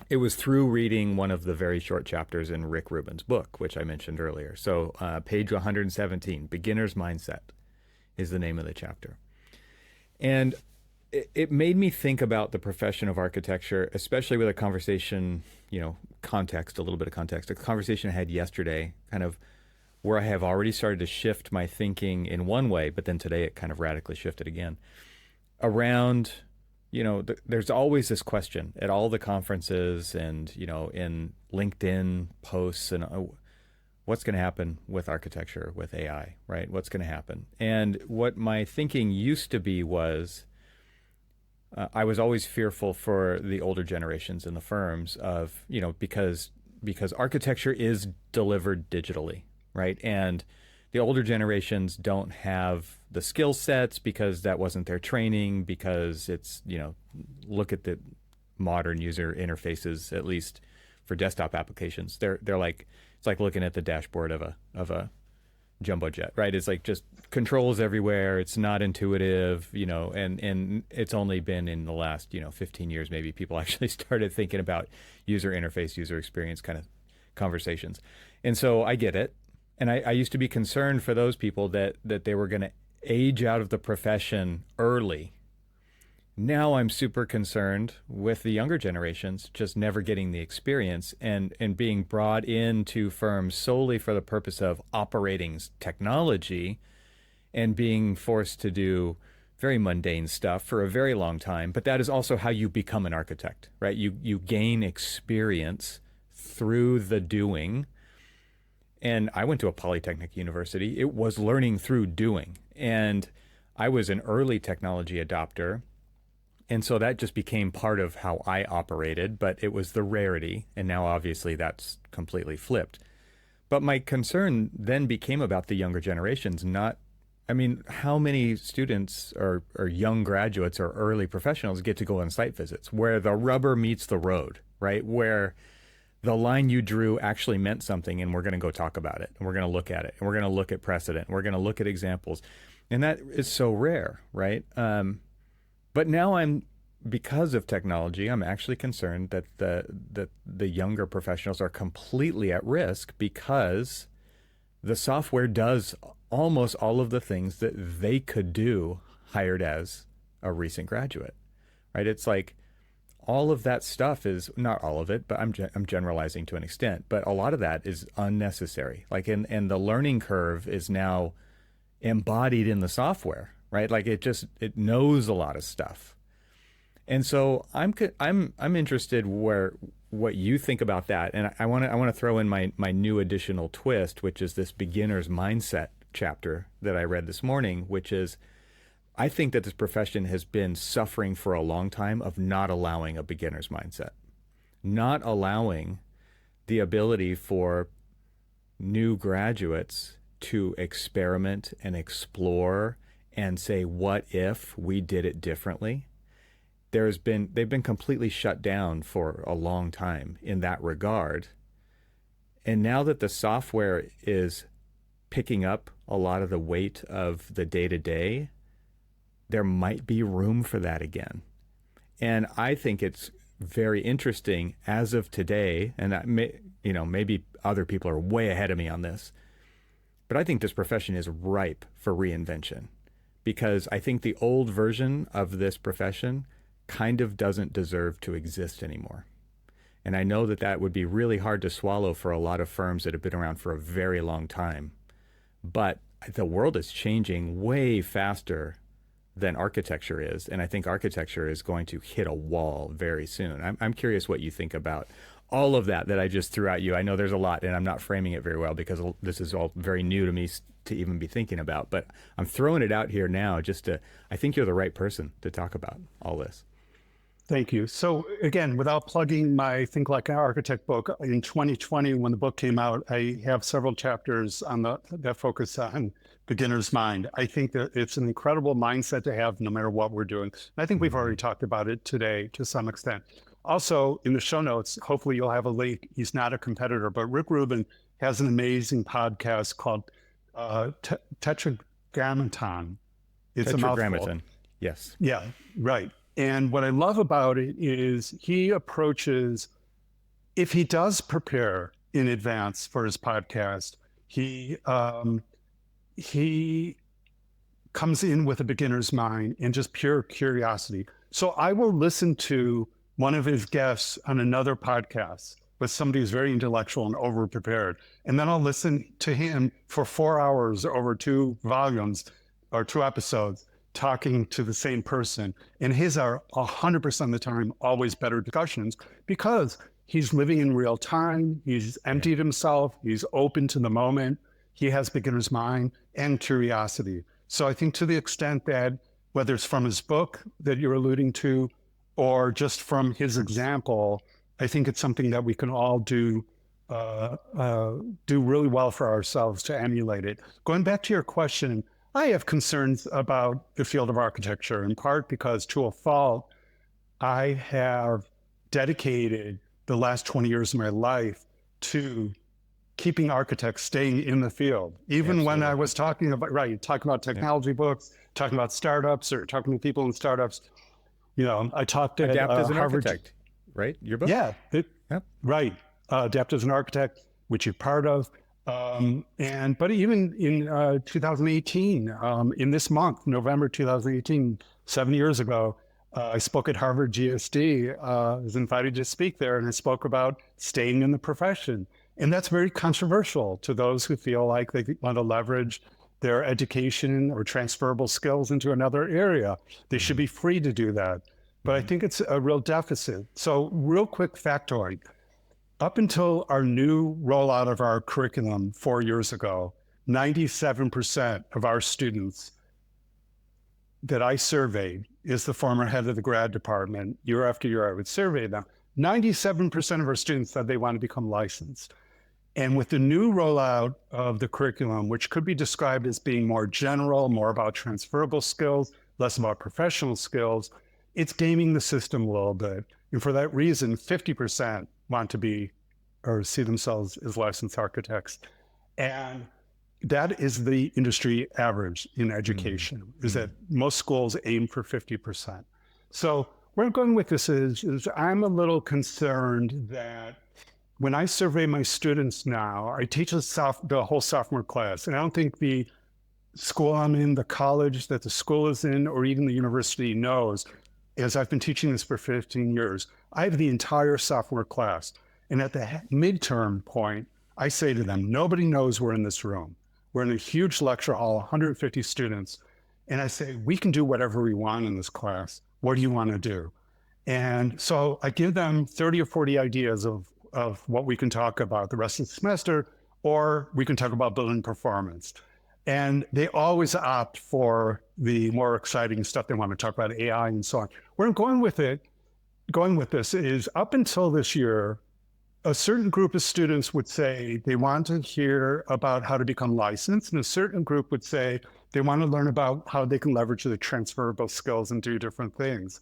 it was through reading one of the very short chapters in Rick Rubin's book, which I mentioned earlier. So page 117, Beginner's Mindset is the name of the chapter. And it made me think about the profession of architecture, especially with a conversation, context, a little bit of context, a conversation I had yesterday, kind of where I have already started to shift my thinking in one way, but then today it kind of radically shifted again around, there's always this question at all the conferences and, in LinkedIn posts and what's going to happen with architecture, with AI, right? What's going to happen? And what my thinking used to be was, I was always fearful for the older generations in the firms of, because architecture is delivered digitally, right? And the older generations don't have the skill sets because that wasn't their training, because it's, look at the modern user interfaces, at least for desktop applications. They're like, it's like looking at the dashboard of a jumbo jet, right? It's like just controls everywhere. It's not intuitive, and it's only been in the last, 15 years, maybe people actually started thinking about user interface, user experience kind of conversations. And so I get it. And I used to be concerned for those people that they were going to age out of the profession early. Now I'm super concerned with the younger generations just never getting the experience and being brought into firms solely for the purpose of operating technology and being forced to do very mundane stuff for a very long time. But that is also how you become an architect, right? You gain experience through the doing. And I went to a polytechnic university. It was learning through doing. And I was an early technology adopter. And so that just became part of how I operated, but it was the rarity. And now obviously that's completely flipped. But my concern then became about the younger generations, how many students or young graduates or early professionals get to go on site visits where the rubber meets the road, right? Where the line you drew actually meant something, and we're going to go talk about it, and we're going to look at it, and we're going to look at precedent, and we're going to look at examples. And that is so rare, right? But now because of technology, I'm actually concerned that the younger professionals are completely at risk because the software does almost all of the things that they could do hired as a recent graduate, right? It's like all of that stuff is not all of it, but I'm generalizing to an extent, but a lot of that is unnecessary. Like, and the learning curve is now embodied in the software, right? Like it knows a lot of stuff. And so I'm interested what you think about that. And I want to throw in my new additional twist, which is this beginner's mindset chapter that I read this morning, which is, I think that this profession has been suffering for a long time of not allowing a beginner's mindset, not allowing the ability for new graduates to experiment and explore and say, what if we did it differently? They've been completely shut down for a long time in that regard. And now that the software is picking up a lot of the weight of the day-to-day, there might be room for that again. And I think it's very interesting as of today, and maybe other people are way ahead of me on this, but I think this profession is ripe for reinvention, because I think the old version of this profession kind of doesn't deserve to exist anymore. And I know that that would be really hard to swallow for a lot of firms that have been around for a very long time. But the world is changing way faster than architecture is. And I think architecture is going to hit a wall very soon. I'm curious what you think about all of that I just threw at you. I know there's a lot, and I'm not framing it very well because this is all very new to me to even be thinking about. But I'm throwing it out here now I think you're the right person to talk about all this. Thank you. So again, without plugging my Think Like an Architect book, in 2020, when the book came out, I have several chapters on that focus on beginner's mind. I think that it's an incredible mindset to have no matter what we're doing. And I think we've already talked about it today to some extent. Also, in the show notes, hopefully you'll have a link. He's not a competitor, but Rick Rubin has an amazing podcast called Tetragrammaton. It's a mouthful. Yes. Yeah, right. And what I love about it is he approaches, if he does prepare in advance for his podcast, he comes in with a beginner's mind and just pure curiosity. So I will listen to one of his guests on another podcast with somebody who's very intellectual and over-prepared. And then I'll listen to him for 4 hours over 2 volumes or 2 episodes, talking to the same person. And his are 100% of the time always better discussions because he's living in real time. He's emptied himself. He's open to the moment. He has beginner's mind and curiosity. So I think to the extent that whether it's from his book that you're alluding to or just from his example, I think it's something that we can all do really well for ourselves to emulate it. Going back to your question, I have concerns about the field of architecture, in part because, to a fault, I have dedicated the last 20 years of my life to keeping architects staying in the field. Even when I was talking about technology books, talking about startups or talking to people in startups, I talked at Adapt as an Harvard, architect, right? Your book? Yeah, right. Adapt as an Architect, which you're part of. But even in 2018, in this month, November 2018, 7 years ago, I spoke at Harvard GSD. I was invited to speak there, and I spoke about staying in the profession. And that's very controversial to those who feel like they want to leverage their education or transferable skills into another area. They should be free to do that. But I think it's a real deficit. So real quick factoid. Up until our new rollout of our curriculum 4 years ago, 97% of our students that I surveyed, is the former head of the grad department, year after year I would survey them, 97% of our students said they want to become licensed. And with the new rollout of the curriculum, which could be described as being more general, more about transferable skills, less about professional skills, it's gaming the system a little bit. And for that reason, 50% want to be or see themselves as licensed architects. And that is the industry average in education, is that most schools aim for 50%. So where I'm going with this is I'm a little concerned that when I survey my students now, I teach the whole sophomore class, and I don't think the school I'm in, the college that the school is in, or even the university knows as I've been teaching this for 15 years, I have the entire sophomore class. And at the midterm point, I say to them, nobody knows we're in this room. We're in a huge lecture hall, 150 students. And I say, we can do whatever we want in this class. What do you want to do? And so I give them 30 or 40 ideas of what we can talk about the rest of the semester, or we can talk about building performance. And they always opt for the more exciting stuff. They want to talk about AI and so on. Where I'm going with this is up until this year, a certain group of students would say they want to hear about how to become licensed, and a certain group would say they want to learn about how they can leverage the transferable skills and do different things.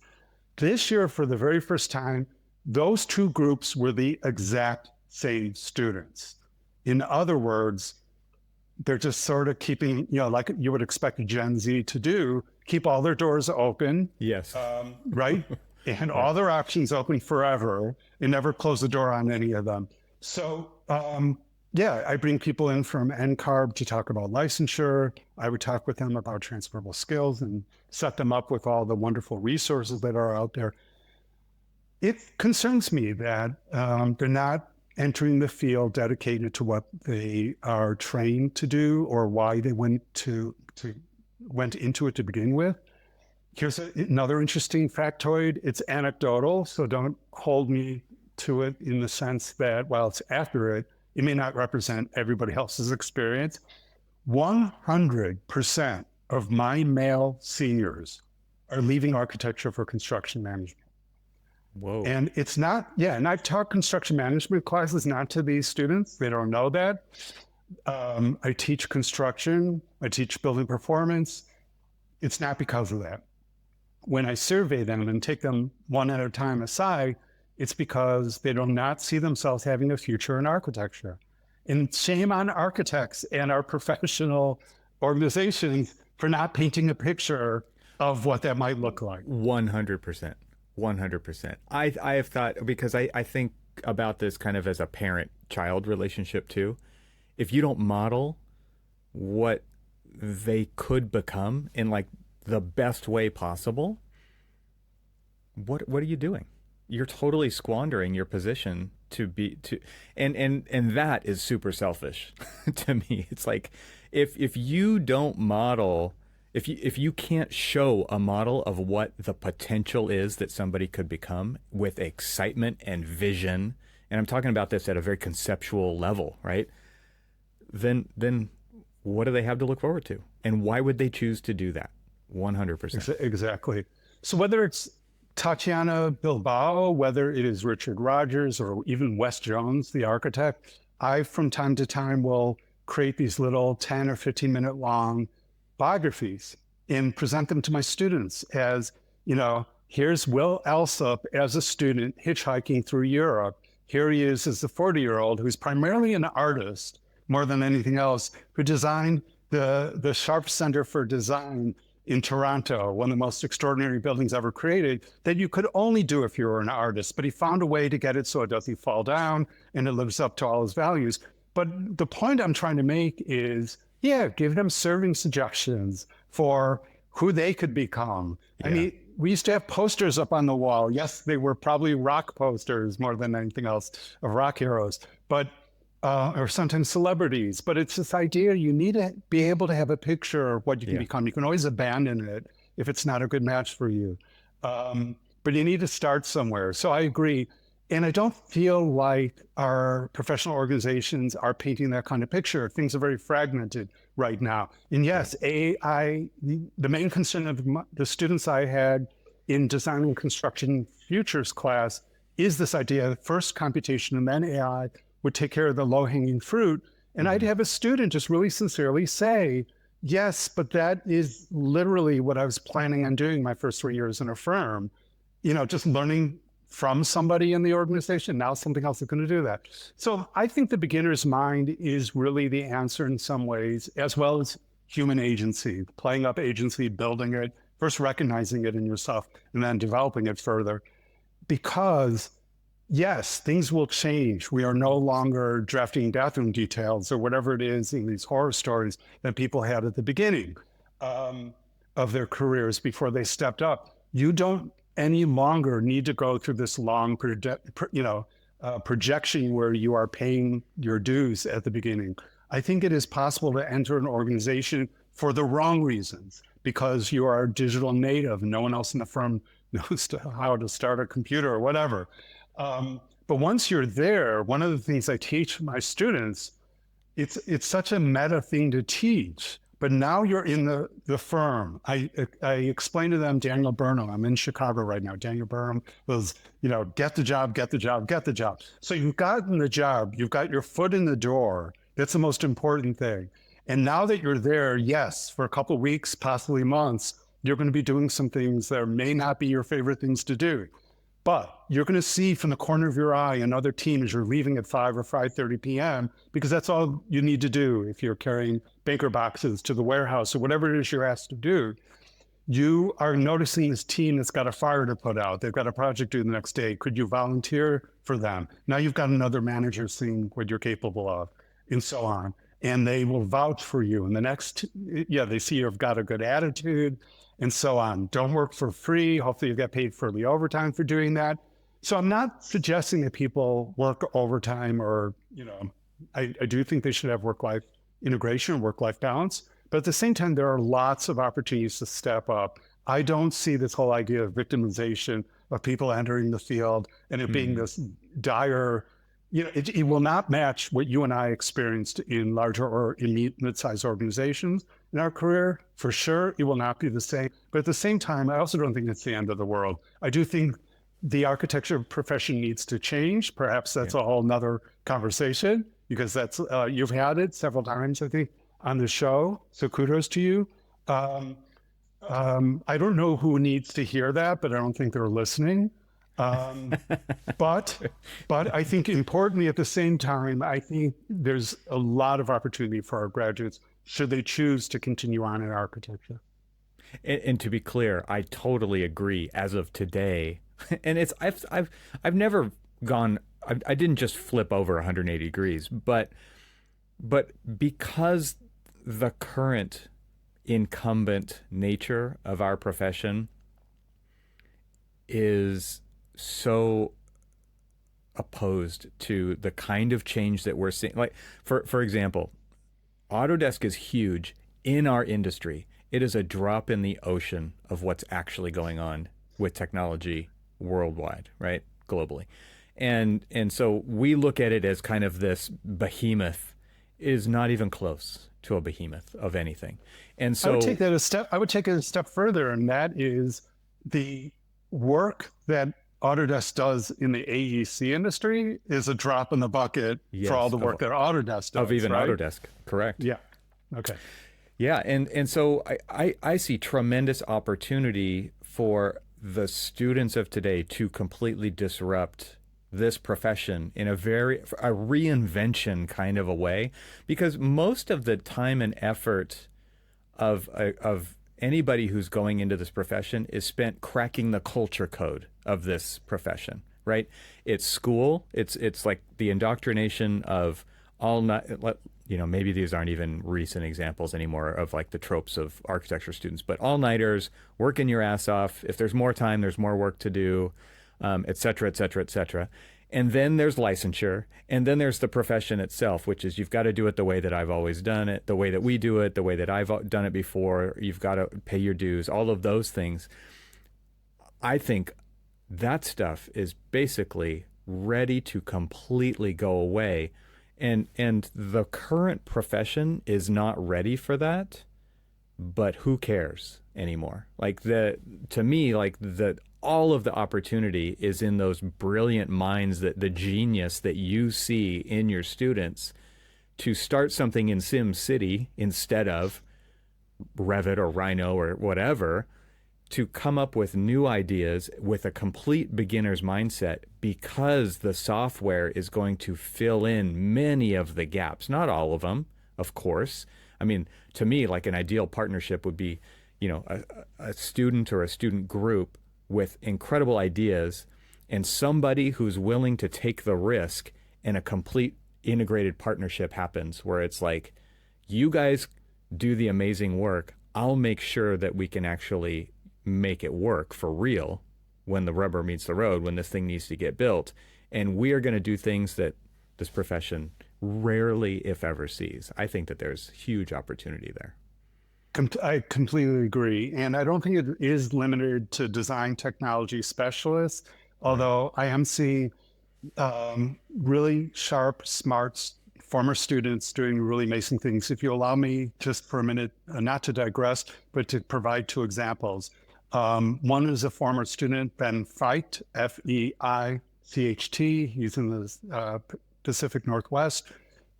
This year, for the very first time, those two groups were the exact same students. In other words, they're just sort of keeping, like you would expect a Gen Z to do, keep all their doors open. Yes. Right? And all their options open forever and never close the door on any of them. So, I bring people in from NCARB to talk about licensure. I would talk with them about transferable skills and set them up with all the wonderful resources that are out there. It concerns me that they're not entering the field dedicated to what they are trained to do or why they went into it to begin with. Here's another interesting factoid. It's anecdotal, so don't hold me to it in the sense that while it's accurate, it may not represent everybody else's experience. 100% of my male seniors are leaving architecture for construction management. Whoa. And it's not, and I've taught construction management classes not to these students. They don't know that. I teach construction, I teach building performance. It's not because of that. When I survey them and take them one at a time aside, it's because they do not see themselves having a future in architecture. And shame on architects and our professional organizations for not painting a picture of what that might look like. 100%. 100%. I have thought, because I think about this kind of as a parent-child relationship too. If you don't model what they could become in like the best way possible, what are you doing? You're totally squandering your position and that is super selfish to me. It's like if you don't model, if you can't show a model of what the potential is that somebody could become with excitement and vision, and I'm talking about this at a very conceptual level, right? Then what do they have to look forward to? And why would they choose to do that? 100%. Exactly. So whether it's Tatiana Bilbao, whether it is Richard Rogers or even Wes Jones, the architect, I from time to time will create these little 10 or 15-minute long biographies and present them to my students as, here's Will Alsop as a student hitchhiking through Europe. Here he is as a 40-year-old who's primarily an artist more than anything else, who designed the Sharp Center for Design in Toronto, one of the most extraordinary buildings ever created, that you could only do if you were an artist. But he found a way to get it so it doesn't fall down and it lives up to all his values. But the point I'm trying to make is, give them serving suggestions for who they could become. Yeah. I mean, we used to have posters up on the wall. Yes, they were probably rock posters more than anything else of rock heroes, but or sometimes celebrities. But it's this idea you need to be able to have a picture of what you can become. You can always abandon it if it's not a good match for you. But you need to start somewhere. So I agree. And I don't feel like our professional organizations are painting that kind of picture. Things are very fragmented right now. And yes, AI, the main concern of the students I had in design and construction futures class is this idea that first computation and then AI would take care of the low-hanging fruit. And I'd have a student just really sincerely say, yes, but that is literally what I was planning on doing my first 3 years in a firm, just learning from somebody in the organization. Now something else is going to do that. So I think the beginner's mind is really the answer in some ways, as well as human agency, playing up agency, building it, first recognizing it in yourself, and then developing it further. Because yes, things will change. We are no longer drafting bathroom details or whatever it is in these horror stories that people had at the beginning of their careers before they stepped up. You don't any longer need to go through this long projection where you are paying your dues at the beginning. I think it is possible to enter an organization for the wrong reasons, because you are a digital native and no one else in the firm knows how to start a computer or whatever. But once you're there, one of the things I teach my students, it's such a meta thing to teach. But now you're in the firm. I explained to them Daniel Burnham. I'm in Chicago right now. Daniel Burnham was, get the job, get the job, get the job. So you've gotten the job. You've got your foot in the door. That's the most important thing. And now that you're there, yes, for a couple of weeks, possibly months, you're going to be doing some things that may not be your favorite things to do. But you're going to see from the corner of your eye another team as you're leaving at 5 or 5:30 p.m., because that's all you need to do if you're carrying banker boxes to the warehouse or whatever it is you're asked to do. You are noticing this team that's got a fire to put out. They've got a project due the next day. Could you volunteer for them? Now you've got another manager seeing what you're capable of, and so on. And they will vouch for you. And they see you've got a good attitude, and so on. Don't work for free. Hopefully you get paid for the overtime for doing that. So I'm not suggesting that people work overtime or, I do think they should have work-life integration, work-life balance. But at the same time, there are lots of opportunities to step up. I don't see this whole idea of victimization of people entering the field and it being this dire, it will not match what you and I experienced in larger or in mid-sized organizations in our career. For sure, it will not be the same. But at the same time, I also don't think it's the end of the world. I do think the architecture profession needs to change. Perhaps that's a whole nother conversation, because that's you've had it several times, I think, on the show. So kudos to you. I don't know who needs to hear that, but I don't think they're listening. But I think importantly at the same time, I think there's a lot of opportunity for our graduates should they choose to continue on in architecture. And to be clear, I totally agree as of today. And I've never gone, I didn't just flip over 180 degrees, but because the current incumbent nature of our profession is so opposed to the kind of change that we're seeing. Like, for example, Autodesk is huge in our industry. It is a drop in the ocean of what's actually going on with technology worldwide, right? Globally. And so we look at it as kind of this behemoth. It is not even close to a behemoth of anything. And so I would take it a step further, and that is the work that Autodesk does in the AEC industry is a drop in the bucket for all the work that Autodesk does. Of even right? Autodesk, correct. Yeah. Okay. Yeah, and so I see tremendous opportunity for the students of today to completely disrupt this profession in a reinvention kind of a way, because most of the time and effort of anybody who's going into this profession is spent cracking the culture code of this profession, right? It's school. It's like the indoctrination of all night. Maybe these aren't even recent examples anymore of like the tropes of architecture students, but all-nighters, working your ass off. If there's more time, there's more work to do, et cetera, et cetera, et cetera. And then there's licensure. And then there's the profession itself, which is you've got to do it the way that I've always done it, the way that we do it, the way that I've done it before. You've got to pay your dues, all of those things. I think that stuff is basically ready to completely go away. And the current profession is not ready for that, but who cares anymore? To me, all of the opportunity is in those brilliant minds, that the genius that you see in your students to start something in Sim City instead of Revit or Rhino or whatever, to come up with new ideas with a complete beginner's mindset, because the software is going to fill in many of the gaps, not all of them, of course. I mean, to me, like an ideal partnership would be, a student or a student group with incredible ideas and somebody who's willing to take the risk, and a complete integrated partnership happens where it's like, you guys do the amazing work. I'll make sure that we can actually make it work for real, when the rubber meets the road, when this thing needs to get built. And we are going to do things that this profession rarely, if ever, sees. I think that there's huge opportunity there. I completely agree. And I don't think it is limited to design technology specialists, although I am seeing really sharp, smart former students doing really amazing things. If you allow me just for a minute, not to digress, but to provide two examples. One is a former student, Ben Feicht, Feicht. He's in the Pacific Northwest.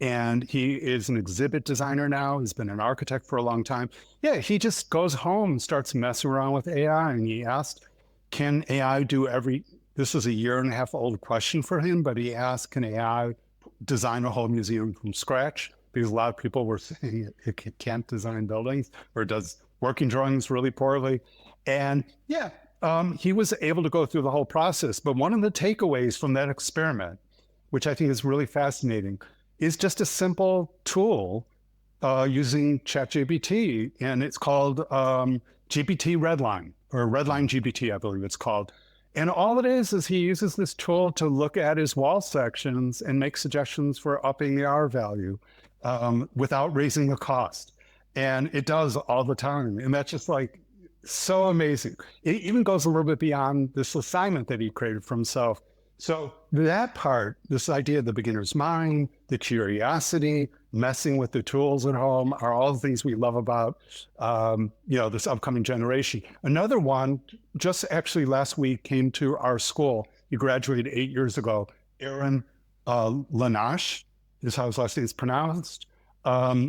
And he is an exhibit designer now. He's been an architect for a long time. Yeah, he just goes home and starts messing around with AI. And he asked, can AI do this is a 1.5 year old question for him, but he asked, can AI design a whole museum from scratch? Because a lot of people were saying it can't design buildings or does working drawings really poorly. And yeah, he was able to go through the whole process. But one of the takeaways from that experiment, which I think is really fascinating, is just a simple tool using ChatGPT, and it's called GPT Redline, or Redline GPT, I believe it's called. And all it is he uses this tool to look at his wall sections and make suggestions for upping the R value without raising the cost. And it does all the time. And that's just like so amazing. It even goes a little bit beyond this assignment that he created for himself. So that part, this idea of the beginner's mind, the curiosity, messing with the tools at home are all the things we love about, this upcoming generation. Another one, just actually last week, came to our school. He graduated 8 years ago. Aaron Lanache is how his last name is pronounced.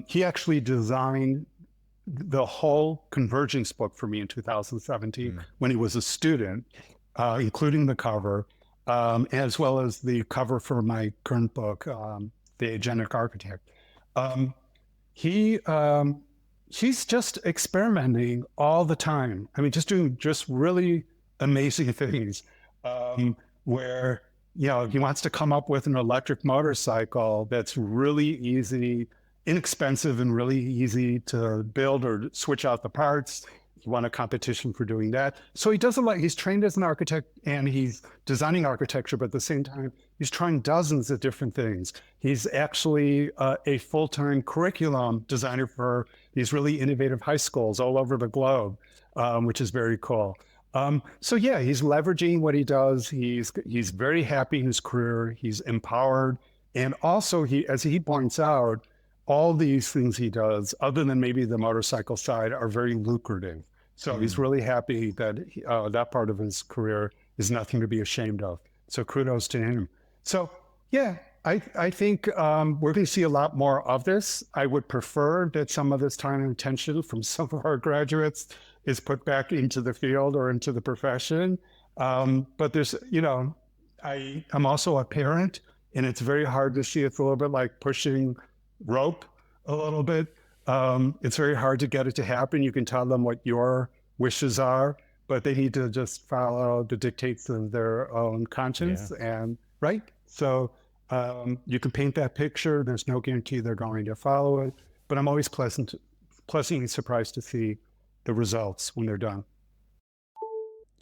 He actually designed the whole convergence book for me in 2017 when he was a student, including the cover. As well as the cover for my current book, The Agentic Architect. He's just experimenting all the time. I mean, just doing just really amazing things where, he wants to come up with an electric motorcycle that's really easy, inexpensive, and really easy to build or switch out the parts. He won a competition for doing that. So he doesn't he's trained as an architect and he's designing architecture, but at the same time, he's trying dozens of different things. He's actually a full-time curriculum designer for these really innovative high schools all over the globe, which is very cool. So yeah, he's leveraging what he does. He's very happy in his career. He's empowered. And also, as he points out, all these things he does, other than maybe the motorcycle side, are very lucrative. So he's really happy that that part of his career is nothing to be ashamed of. So kudos to him. So yeah, I think we're going to see a lot more of this. I would prefer that some of this time and attention from some of our graduates is put back into the field or into the profession. But there's, I'm also a parent, and it's very hard to see. It's a little bit like pushing rope a little bit. It's very hard to get it to happen. You can tell them what your wishes are, but they need to just follow the dictates of their own conscience. Yeah. And right. So you can paint that picture. There's no guarantee they're going to follow it, but I'm always pleasantly surprised to see the results when they're done.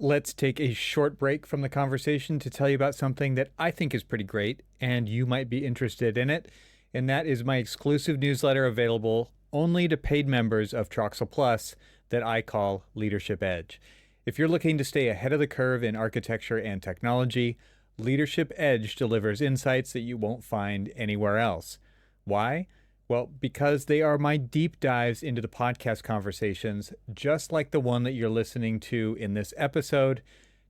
Let's take a short break from the conversation to tell you about something that I think is pretty great and you might be interested in it. And that is my exclusive newsletter available only to paid members of TRXL Plus that I call Leadership Edge. If you're looking to stay ahead of the curve in architecture and technology, Leadership Edge delivers insights that you won't find anywhere else. Why? Well, because they are my deep dives into the podcast conversations, just like the one that you're listening to in this episode,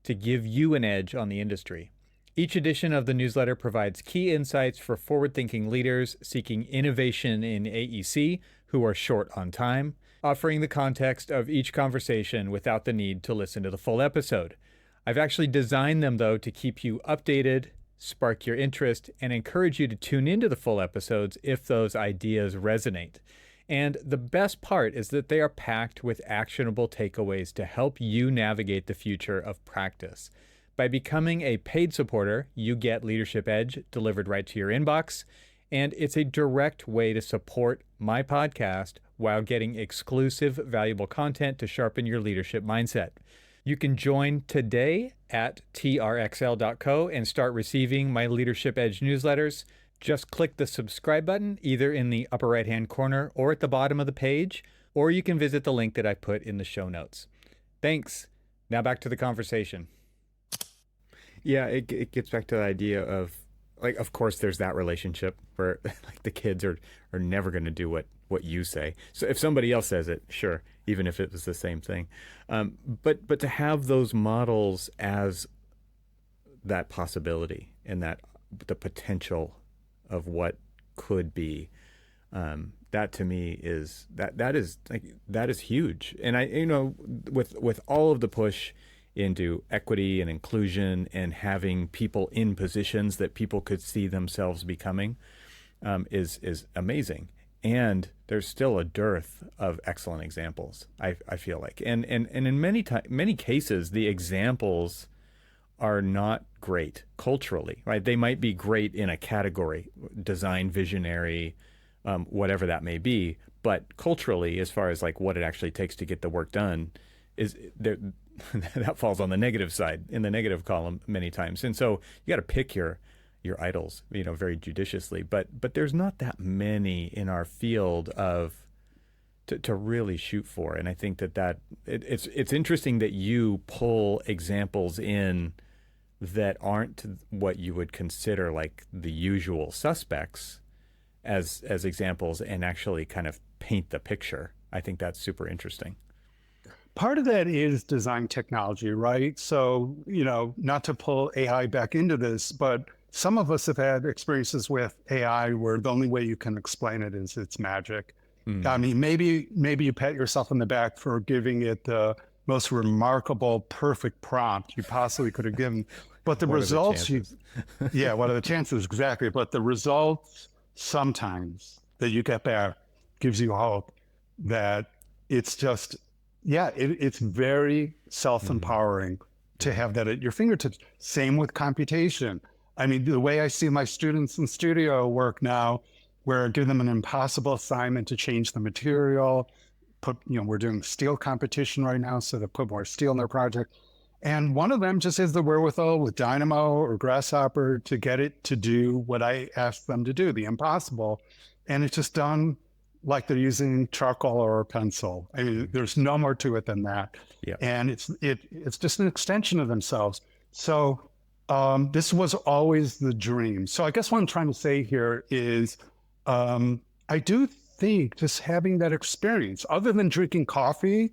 to give you an edge on the industry. Each edition of the newsletter provides key insights for forward-thinking leaders seeking innovation in AEC who are short on time, offering the context of each conversation without the need to listen to the full episode. I've actually designed them, though, to keep you updated, spark your interest, and encourage you to tune into the full episodes if those ideas resonate. And the best part is that they are packed with actionable takeaways to help you navigate the future of practice. By becoming a paid supporter, you get Leadership Edge delivered right to your inbox, and it's a direct way to support my podcast while getting exclusive, valuable content to sharpen your leadership mindset. You can join today at trxl.co and start receiving my Leadership Edge newsletters. Just click the subscribe button either in the upper right-hand corner or at the bottom of the page, or you can visit the link that I put in the show notes. Thanks. Now back to the conversation. Yeah, it gets back to the idea of, like, of course, there's that relationship where like the kids are never going to do what you say. So if somebody else says it, sure, even if it was the same thing. But to have those models as that possibility and that the potential of what could be, that to me is that is huge. And with all of the push into equity and inclusion and having people in positions that people could see themselves becoming, is amazing. And there's still a dearth of excellent examples, I feel like. And in many cases, the examples are not great culturally, right? They might be great in a category, design, visionary, whatever that may be. But culturally, as far as like what it actually takes to get the work done, is there that falls on the negative side, in the negative column many times. And so you got to pick your idols, very judiciously. But there's not that many in our field to really shoot for. And I think that it's interesting that you pull examples in that aren't what you would consider like the usual suspects as examples, and actually kind of paint the picture. I think that's super interesting. Part of that is design technology, right? So, not to pull AI back into this, but some of us have had experiences with AI where the only way you can explain it is it's magic. I mean, maybe you pat yourself on the back for giving it the most remarkable, perfect prompt you possibly could have given. But the results, what are the chances? Exactly. But the results sometimes that you get back gives you hope that it's just, it's very self-empowering to have that at your fingertips. Same with computation. I mean, the way I see my students in studio work now, where I give them an impossible assignment to change the material, we're doing steel competition right now, so to put more steel in their project. And one of them just has the wherewithal with Dynamo or Grasshopper to get it to do what I asked them to do, the impossible. And it's just done like they're using charcoal or a pencil. I mean, there's no more to it than that. Yeah. And it's just an extension of themselves. So this was always the dream. So I guess what I'm trying to say here is I do think just having that experience, other than drinking coffee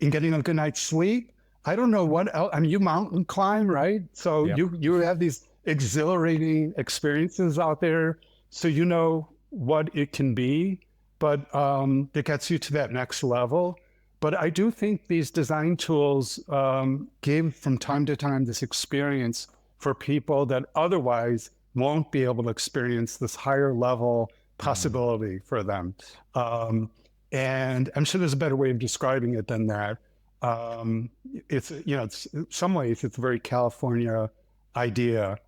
and getting a good night's sleep, I don't know what else. I mean, you mountain climb, right? So you have these exhilarating experiences out there. So you know what it can be, but it gets you to that next level. But I do think these design tools give from time to time this experience for people that otherwise won't be able to experience this higher level possibility for them. And I'm sure there's a better way of describing it than that. It's in some ways it's a very California idea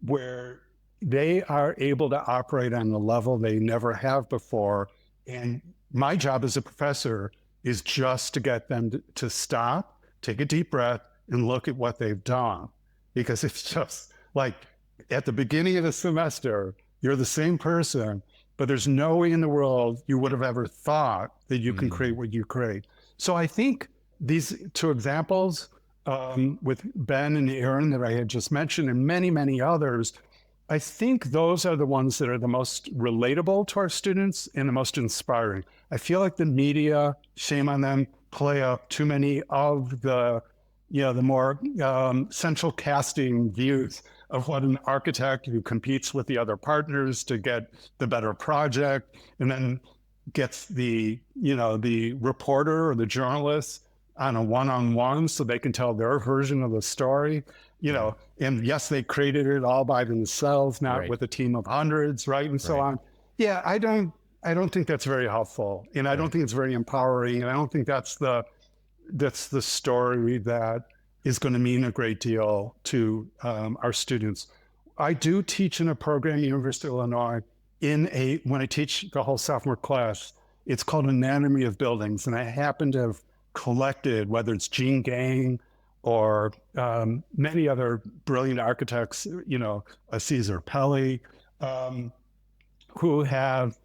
where they are able to operate on a level they never have before. And my job as a professor is just to get them to stop, take a deep breath, and look at what they've done. Because it's just like at the beginning of the semester, you're the same person, but there's no way in the world you would have ever thought that you can create what you create. So I think these two examples with Ben and Aaron that I had just mentioned, and many, many others, I think those are the ones that are the most relatable to our students and the most inspiring. I feel like the media, shame on them, play up too many of the more central casting views of what an architect who competes with the other partners to get the better project, and then gets the reporter or the journalist on a one-on-one so they can tell their version of the story, and yes, they created it all by themselves, not with a team of hundreds, right? And so on. Yeah, I don't think that's very helpful, and I don't think it's very empowering, and I don't think that's the story that is going to mean a great deal to our students. I do teach in a program at University of Illinois when I teach the whole sophomore class. It's called Anatomy of Buildings, and I happen to have collected, whether it's Gene Gang or many other brilliant architects, Cesar Pelli, who have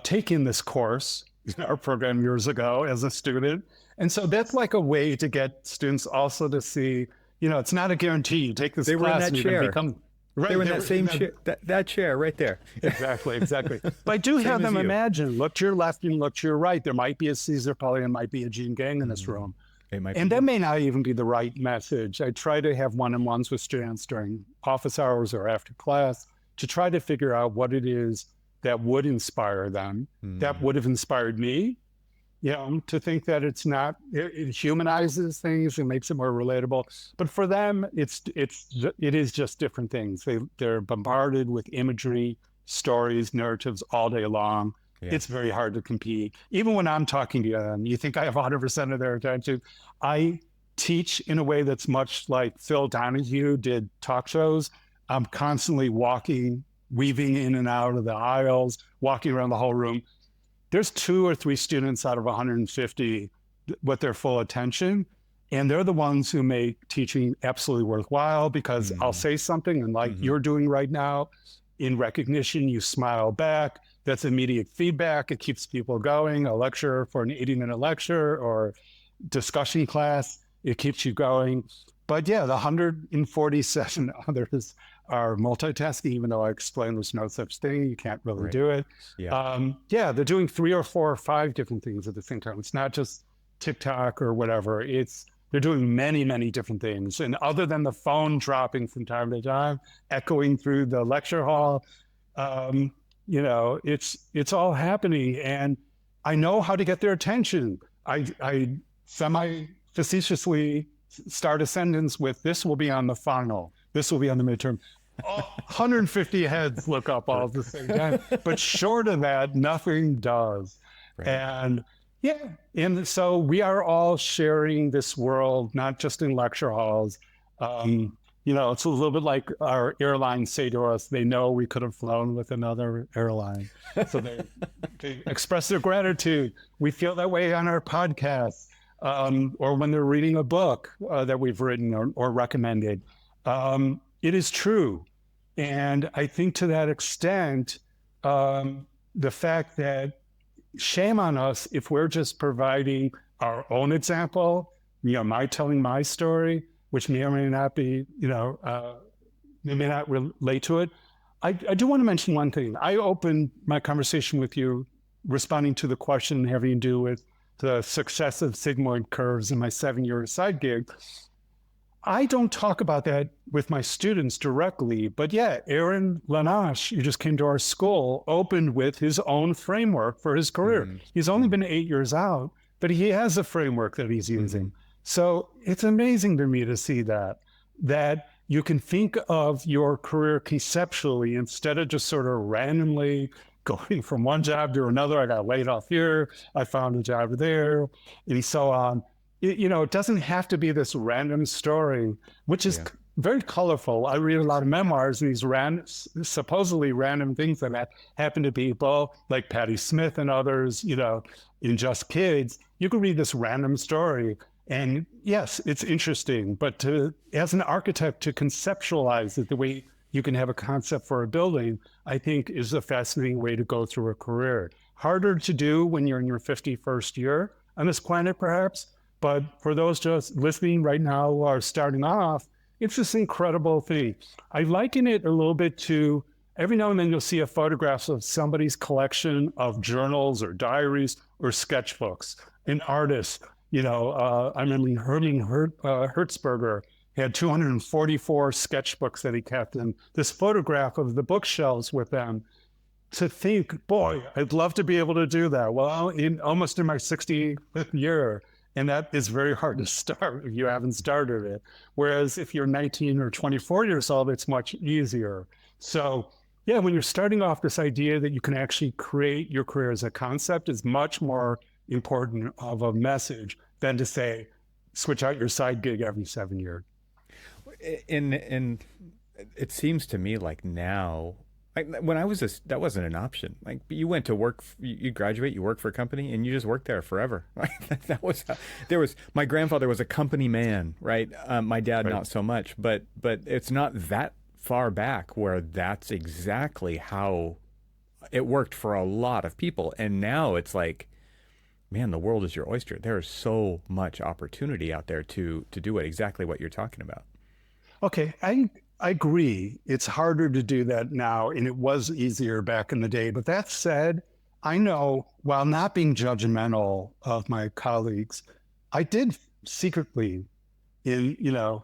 taken this course in our program years ago as a student. And so that's like a way to get students also to see, it's not a guarantee. You take this They were in class that and you chair. can become... Right, they were in that same chair, that chair right there. Exactly. But I do have them imagine, look to your left and look to your right. There might be a Cesar Pelli and might be a Gene Gang in this room. And that may not even be the right message. I try to have one-on-ones with students during office hours or after class to try to figure out what it is that would inspire them, that would have inspired me, to think that it humanizes things and makes it more relatable. But for them, it is just different things. They're bombarded with imagery, stories, narratives all day long. Yeah. It's very hard to compete. Even when I'm talking to them, you think I have 100% of their attention. I teach in a way that's much like Phil Donahue did talk shows. I'm constantly weaving in and out of the aisles, walking around the whole room. There's 2 or 3 students out of 150 with their full attention. And they're the ones who make teaching absolutely worthwhile, because I'll say something and like you're doing right now, in recognition, you smile back. That's immediate feedback. It keeps people going. A lecture for an 80-minute lecture or discussion class, it keeps you going. But yeah, the 147 others are multitasking, even though I explained there's no such thing. You can't really do it. Yeah. They're doing 3 or 4 or 5 different things at the same time. It's not just TikTok or whatever. They're doing many, many different things. And other than the phone dropping from time to time, echoing through the lecture hall, it's all happening. And I know how to get their attention. I semi-facetiously start a sentence with, this will be on the final. This will be on the midterm. 150 heads look up all at the same time. But short of that, nothing does. Right. And so we are all sharing this world, not just in lecture halls. It's a little bit like our airlines say to us, they know we could have flown with another airline. So they express their gratitude. We feel that way on our podcast, or when they're reading a book that we've written or recommended. It is true. And I think to that extent, the fact that shame on us if we're just providing our own example, telling my story, which may or may not be, they may not relate to it. I do want to mention one thing. I opened my conversation with you responding to the question having to do with the successive sigmoid curves in my 7-year side gig. I don't talk about that with my students directly, but yeah, Aaron Lanache, who just came to our school, opened with his own framework for his career. He's only been 8 years out, but he has a framework that he's using. So it's amazing to me to see that you can think of your career conceptually instead of just sort of randomly going from one job to another. I got laid off here, I found a job there, and so on. It doesn't have to be this random story, which is very colorful. I read a lot of memoirs, these supposedly random things that happen to people like Patti Smith and others, in Just Kids. You can read this random story and yes, it's interesting, but as an architect to conceptualize it the way you can have a concept for a building, I think is a fascinating way to go through a career. Harder to do when you're in your 51st year on this planet, perhaps. But for those just listening right now who are starting off, it's this incredible thing. I liken it a little bit to, every now and then you'll see a photograph of somebody's collection of journals or diaries or sketchbooks. An artist, I remember Hermann Hertzberger had 244 sketchbooks that he kept, and this photograph of the bookshelves with them. To think, boy, I'd love to be able to do that. Well, almost in my 65th year, and that is very hard to start if you haven't started it. Whereas if you're 19 or 24 years old, it's much easier. So yeah, when you're starting off, this idea that you can actually create your career as a concept is much more important of a message than to say, switch out your side gig every 7 years. And it seems to me like now, Like when I was that wasn't an option. Like you went to work, you graduate, you work for a company, and you just work there forever. Right? That was there was my grandfather was a company man, right? My dad Right. not so much, but it's not that far back where that's exactly how it worked for a lot of people. And now it's like, man, the world is your oyster. There is so much opportunity out there to do exactly what you're talking about. Okay, I agree. It's harder to do that now, and it was easier back in the day. But that said, I know while not being judgmental of my colleagues, I did secretly,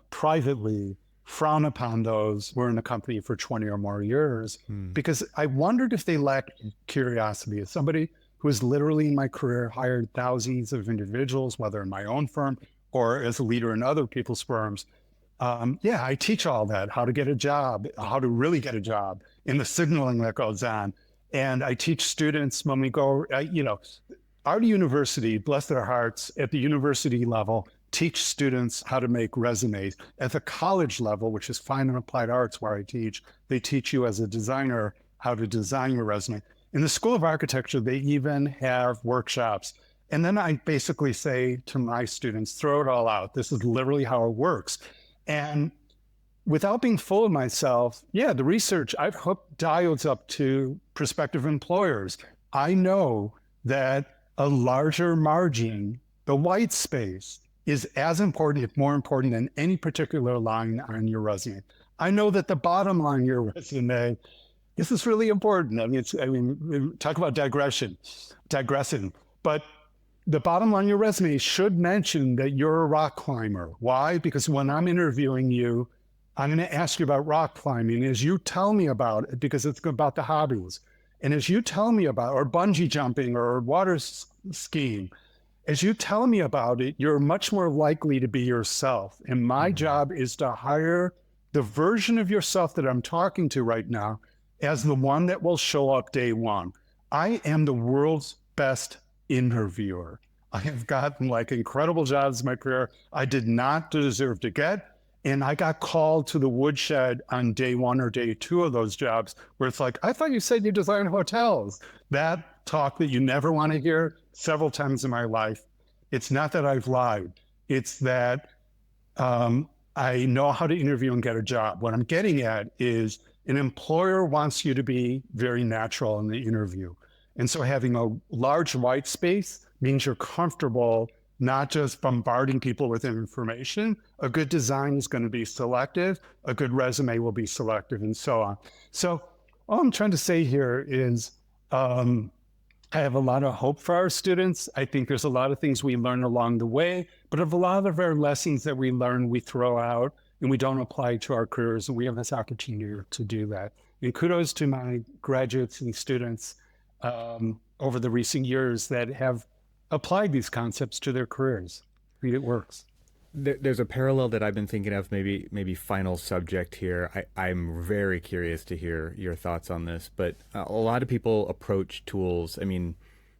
privately frown upon those who were in the company for 20 or more years Hmm. because I wondered if they lacked curiosity. As somebody who has literally in my career hired thousands of individuals, whether in my own firm or as a leader in other people's firms, yeah, I teach all that, how to get a job, how to really get a job, and the signaling that goes on. And I teach students when we go, our university, bless their hearts, at the university level, teach students how to make resumes. At the college level, which is fine and applied arts where I teach, they teach you as a designer how to design your resume. In the School of Architecture, they even have workshops. And then I basically say to my students, throw it all out. This is literally how it works. And without being full of myself, yeah, the research, I've hooked diodes up to prospective employers. I know that a larger margin, the white space, is as important, if more important than any particular line on your resume. I know that the bottom line of your resume, this is really important. Talk about digressing, but the bottom line of your resume should mention that you're a rock climber. Why? Because when I'm interviewing you, I'm going to ask you about rock climbing. As you tell me about it, because it's about the hobbies, and as you tell me about, or bungee jumping or water skiing, as you tell me about it, you're much more likely to be yourself. And my Hmm. job is to hire the version of yourself that I'm talking to right now as the one that will show up day one. I am the world's best interviewer. I have gotten like incredible jobs in my career I did not deserve to get. And I got called to the woodshed on day one or day two of those jobs where it's like, I thought you said you design hotels. That talk that you never want to hear several times in my life. It's not that I've lied. It's that I know how to interview and get a job. What I'm getting at is an employer wants you to be very natural in the interview. And so having a large white space means you're comfortable not just bombarding people with information. A good design is going to be selective. A good resume will be selective, and so on. So all I'm trying to say here is I have a lot of hope for our students. I think there's a lot of things we learn along the way, but of a lot of our lessons that we learn, we throw out and we don't apply to our careers. And we have this opportunity to do that. And kudos to my graduates and students over the recent years that have applied these concepts to their careers. I mean, it works. There's a parallel that I've been thinking of, maybe final subject here. I'm very curious to hear your thoughts on this, but a lot of people approach tools, I mean,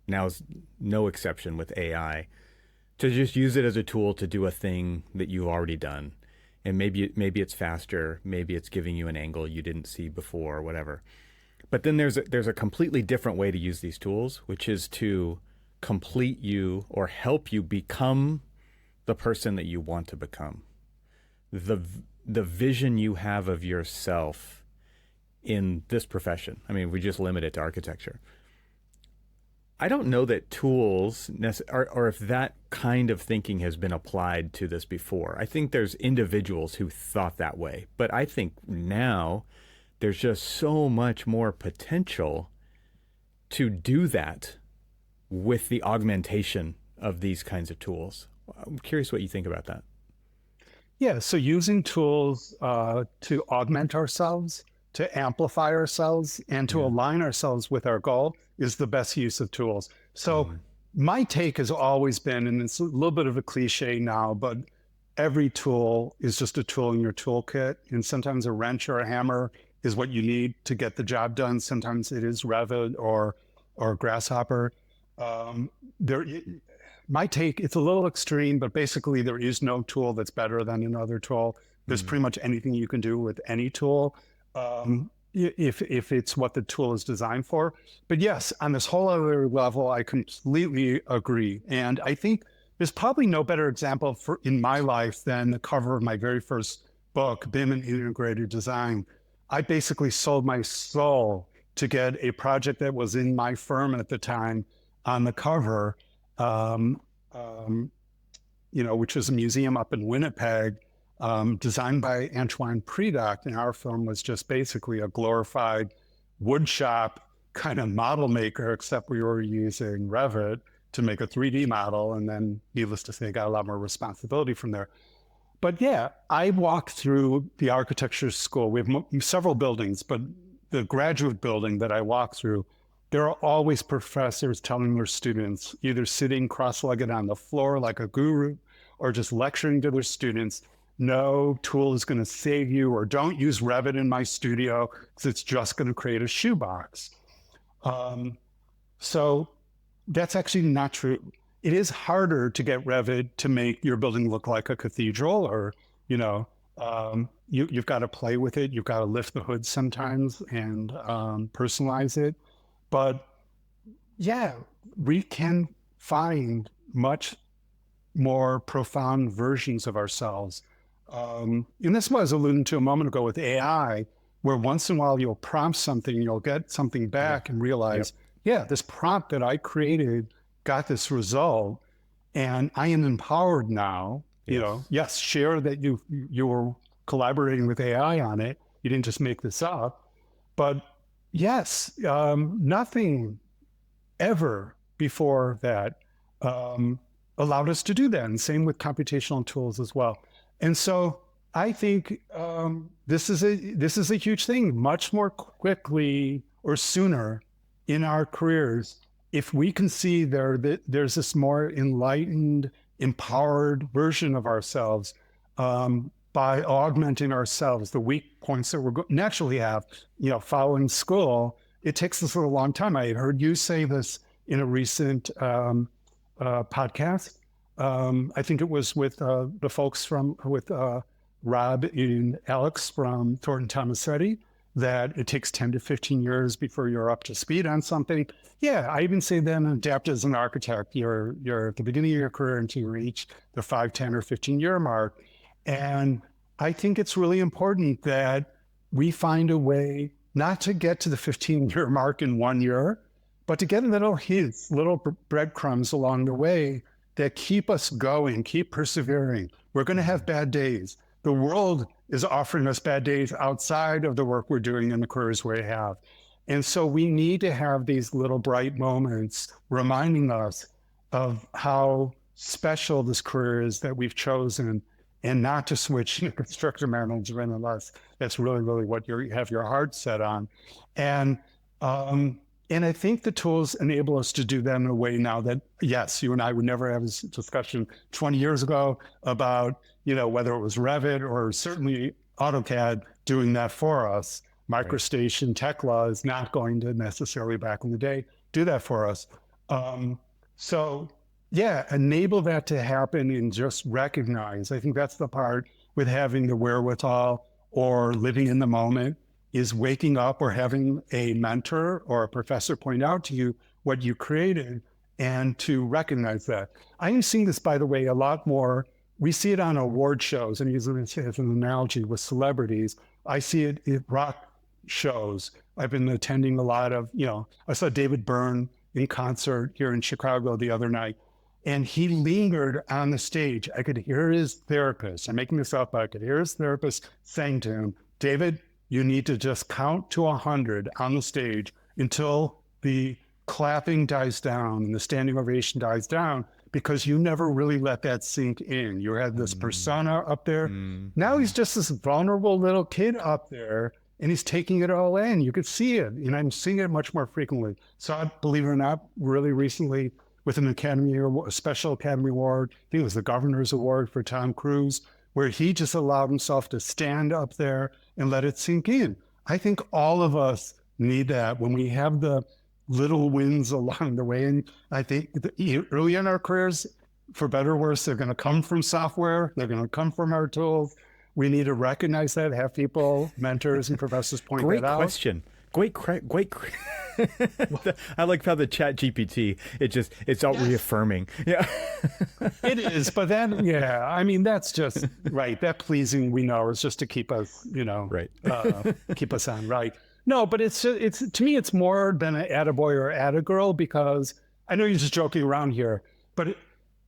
now's no exception with AI, to just use it as a tool to do a thing that you've already done. And maybe it's faster, maybe it's giving you an angle you didn't see before, whatever. But then there's a completely different way to use these tools, which is to complete you or help you become the person that you want to become, the vision you have of yourself in this profession. I mean, we just limit it to architecture. I don't know that tools or if that kind of thinking has been applied to this before. I think there's individuals who thought that way, but I think now there's just so much more potential to do that with the augmentation of these kinds of tools. I'm curious what you think about that. Yeah, so using tools to augment ourselves, to amplify ourselves, and to Yeah. align ourselves with our goal is the best use of tools. So Mm-hmm. my take has always been, and it's a little bit of a cliche now, but every tool is just a tool in your toolkit. And sometimes a wrench or a hammer is what you need to get the job done. Sometimes it is Revit or Grasshopper. There, my take, it's a little extreme, but basically there is no tool that's better than another tool. There's Mm-hmm. pretty much anything you can do with any tool. if it's what the tool is designed for. But yes, on this whole other level, I completely agree. And I think there's probably no better example for in my life than the cover of my very first book, BIM and Integrated Design. I basically sold my soul to get a project that was in my firm at the time on the cover, um, um, which was a museum up in Winnipeg, designed by Antoine Predock. And our firm was just basically a glorified wood shop kind of model maker, except we were using Revit to make a 3D model. And then, needless to say, got a lot more responsibility from there. But yeah, I walked through the architecture school. We have several buildings, but the graduate building that I walked through, there are always professors telling their students, either sitting cross-legged on the floor like a guru or just lecturing to their students, no tool is going to save you, or don't use Revit in my studio because it's just going to create a shoebox. So that's actually not true. It is harder to get Revit to make your building look like a cathedral, or, you've got to play with it. You've got to lift the hood sometimes and personalize it. But yeah, we can find much more profound versions of ourselves. And this was alluded to a moment ago with AI, where once in a while you'll prompt something, you'll get something back and realize, yeah, this prompt that I created got this result, and I am empowered now. Yes, share that you were collaborating with AI on it. You didn't just make this up. But yes, nothing ever before that allowed us to do that. And same with computational tools as well. And so I think this is a huge thing. Much more quickly or sooner in our careers, if we can see there's this more enlightened, empowered version of ourselves, by augmenting ourselves, the weak points that we naturally have, following school, it takes us a long time. I heard you say this in a recent podcast. I think it was with the folks with Rob and Alex from Thornton Tomasetti, that it takes 10 to 15 years before you're up to speed on something. Yeah, I even say then adapt as an architect. You're at the beginning of your career until you reach the 5, 10, or 15-year mark. And I think it's really important that we find a way not to get to the 15-year mark in 1 year, but to get little hints, little breadcrumbs along the way that keep us going, keep persevering. We're going to have bad days. The world is offering us bad days outside of the work we're doing and the careers we have. And so we need to have these little bright moments reminding us of how special this career is that we've chosen, and not to switch to construction management unless that's really, really what you have your heart set on. And I think the tools enable us to do that in a way now that, yes, you and I would never have this discussion 20 years ago about, whether it was Revit or certainly AutoCAD doing that for us. MicroStation, Tekla is not going to necessarily back in the day do that for us. So yeah, enable that to happen and just recognize. I think that's the part with having the wherewithal or living in the moment, is waking up or having a mentor or a professor point out to you what you created and to recognize that. I am seeing this, by the way, a lot more. We see it on award shows, and using it as an analogy with celebrities. I see it at rock shows. I've been attending a lot of, I saw David Byrne in concert here in Chicago the other night, and he lingered on the stage. I could hear his therapist, I'm making this up, but I could hear his therapist saying to him, David, you need to just count to 100 on the stage until the clapping dies down and the standing ovation dies down, because you never really let that sink in. You had this persona up there. Now he's just this vulnerable little kid up there, and he's taking it all in. You could see it, and I'm seeing it much more frequently. So I, believe it or not, really recently with an Academy Award, a special Academy Award, I think it was the Governor's Award for Tom Cruise, where he just allowed himself to stand up there and let it sink in. I think all of us need that when we have the little wins along the way. And I think early in our careers, for better or worse, they're going to come from software. They're going to come from our tools. We need to recognize that, have people, mentors and professors point Great that out. question. Great. I like how the chat GPT, it's all reaffirming. Yeah. It is, but then, I mean, that's just right. That pleasing, we know, is just to keep us, Right. keep us on, right? No, but it's to me, it's more than an attaboy or attagirl, because I know you're just joking around here, but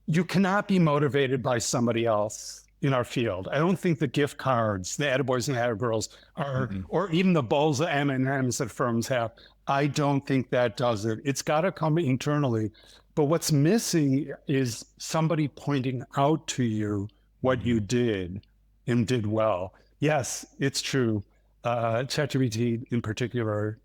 you cannot be motivated by somebody else in our field. I don't think the gift cards, the attaboys and attagirls are, or even the bowls of M&Ms that firms have. I don't think that does it. It's got to come internally. But what's missing is somebody pointing out to you what you did and did well. Yes, it's true. ChatGPT in particular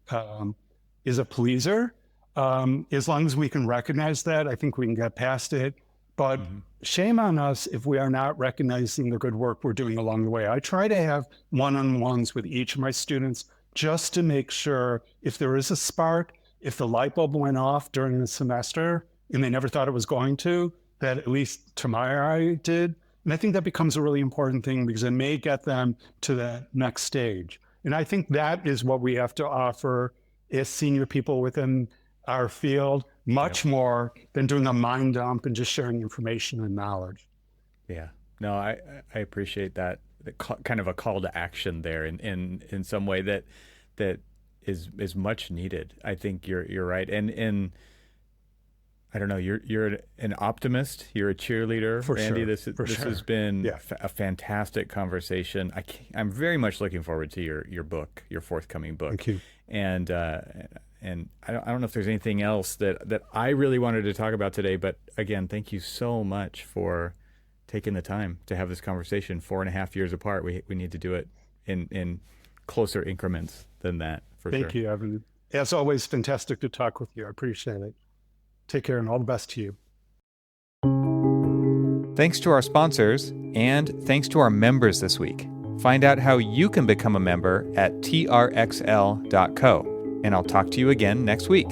is a pleaser. As long as we can recognize that, I think we can get past it. But shame on us if we are not recognizing the good work we're doing along the way. I try to have one-on-ones with each of my students just to make sure if there is a spark, if the light bulb went off during the semester and they never thought it was going to, that at least to my eye did. And I think that becomes a really important thing, because it may get them to that next stage. And I think that is what we have to offer as senior people within our field, much more than doing a mind dump and just sharing information and knowledge. Yeah, no, I appreciate that, kind of a call to action there in some way that is much needed. I think you're right. And I don't know, you're an optimist, you're a cheerleader, For Randy. sure. This has been a fantastic conversation. I'm very much looking forward to your book, your forthcoming book. Thank you. And I don't know if there's anything else that I really wanted to talk about today, but again, thank you so much for taking the time to have this conversation 4.5 years apart. We need to do it in closer increments than that, for sure. Thank you, Evan. As always, fantastic to talk with you. I appreciate it. Take care and all the best to you. Thanks to our sponsors, and thanks to our members this week. Find out how you can become a member at trxl.co. And I'll talk to you again next week.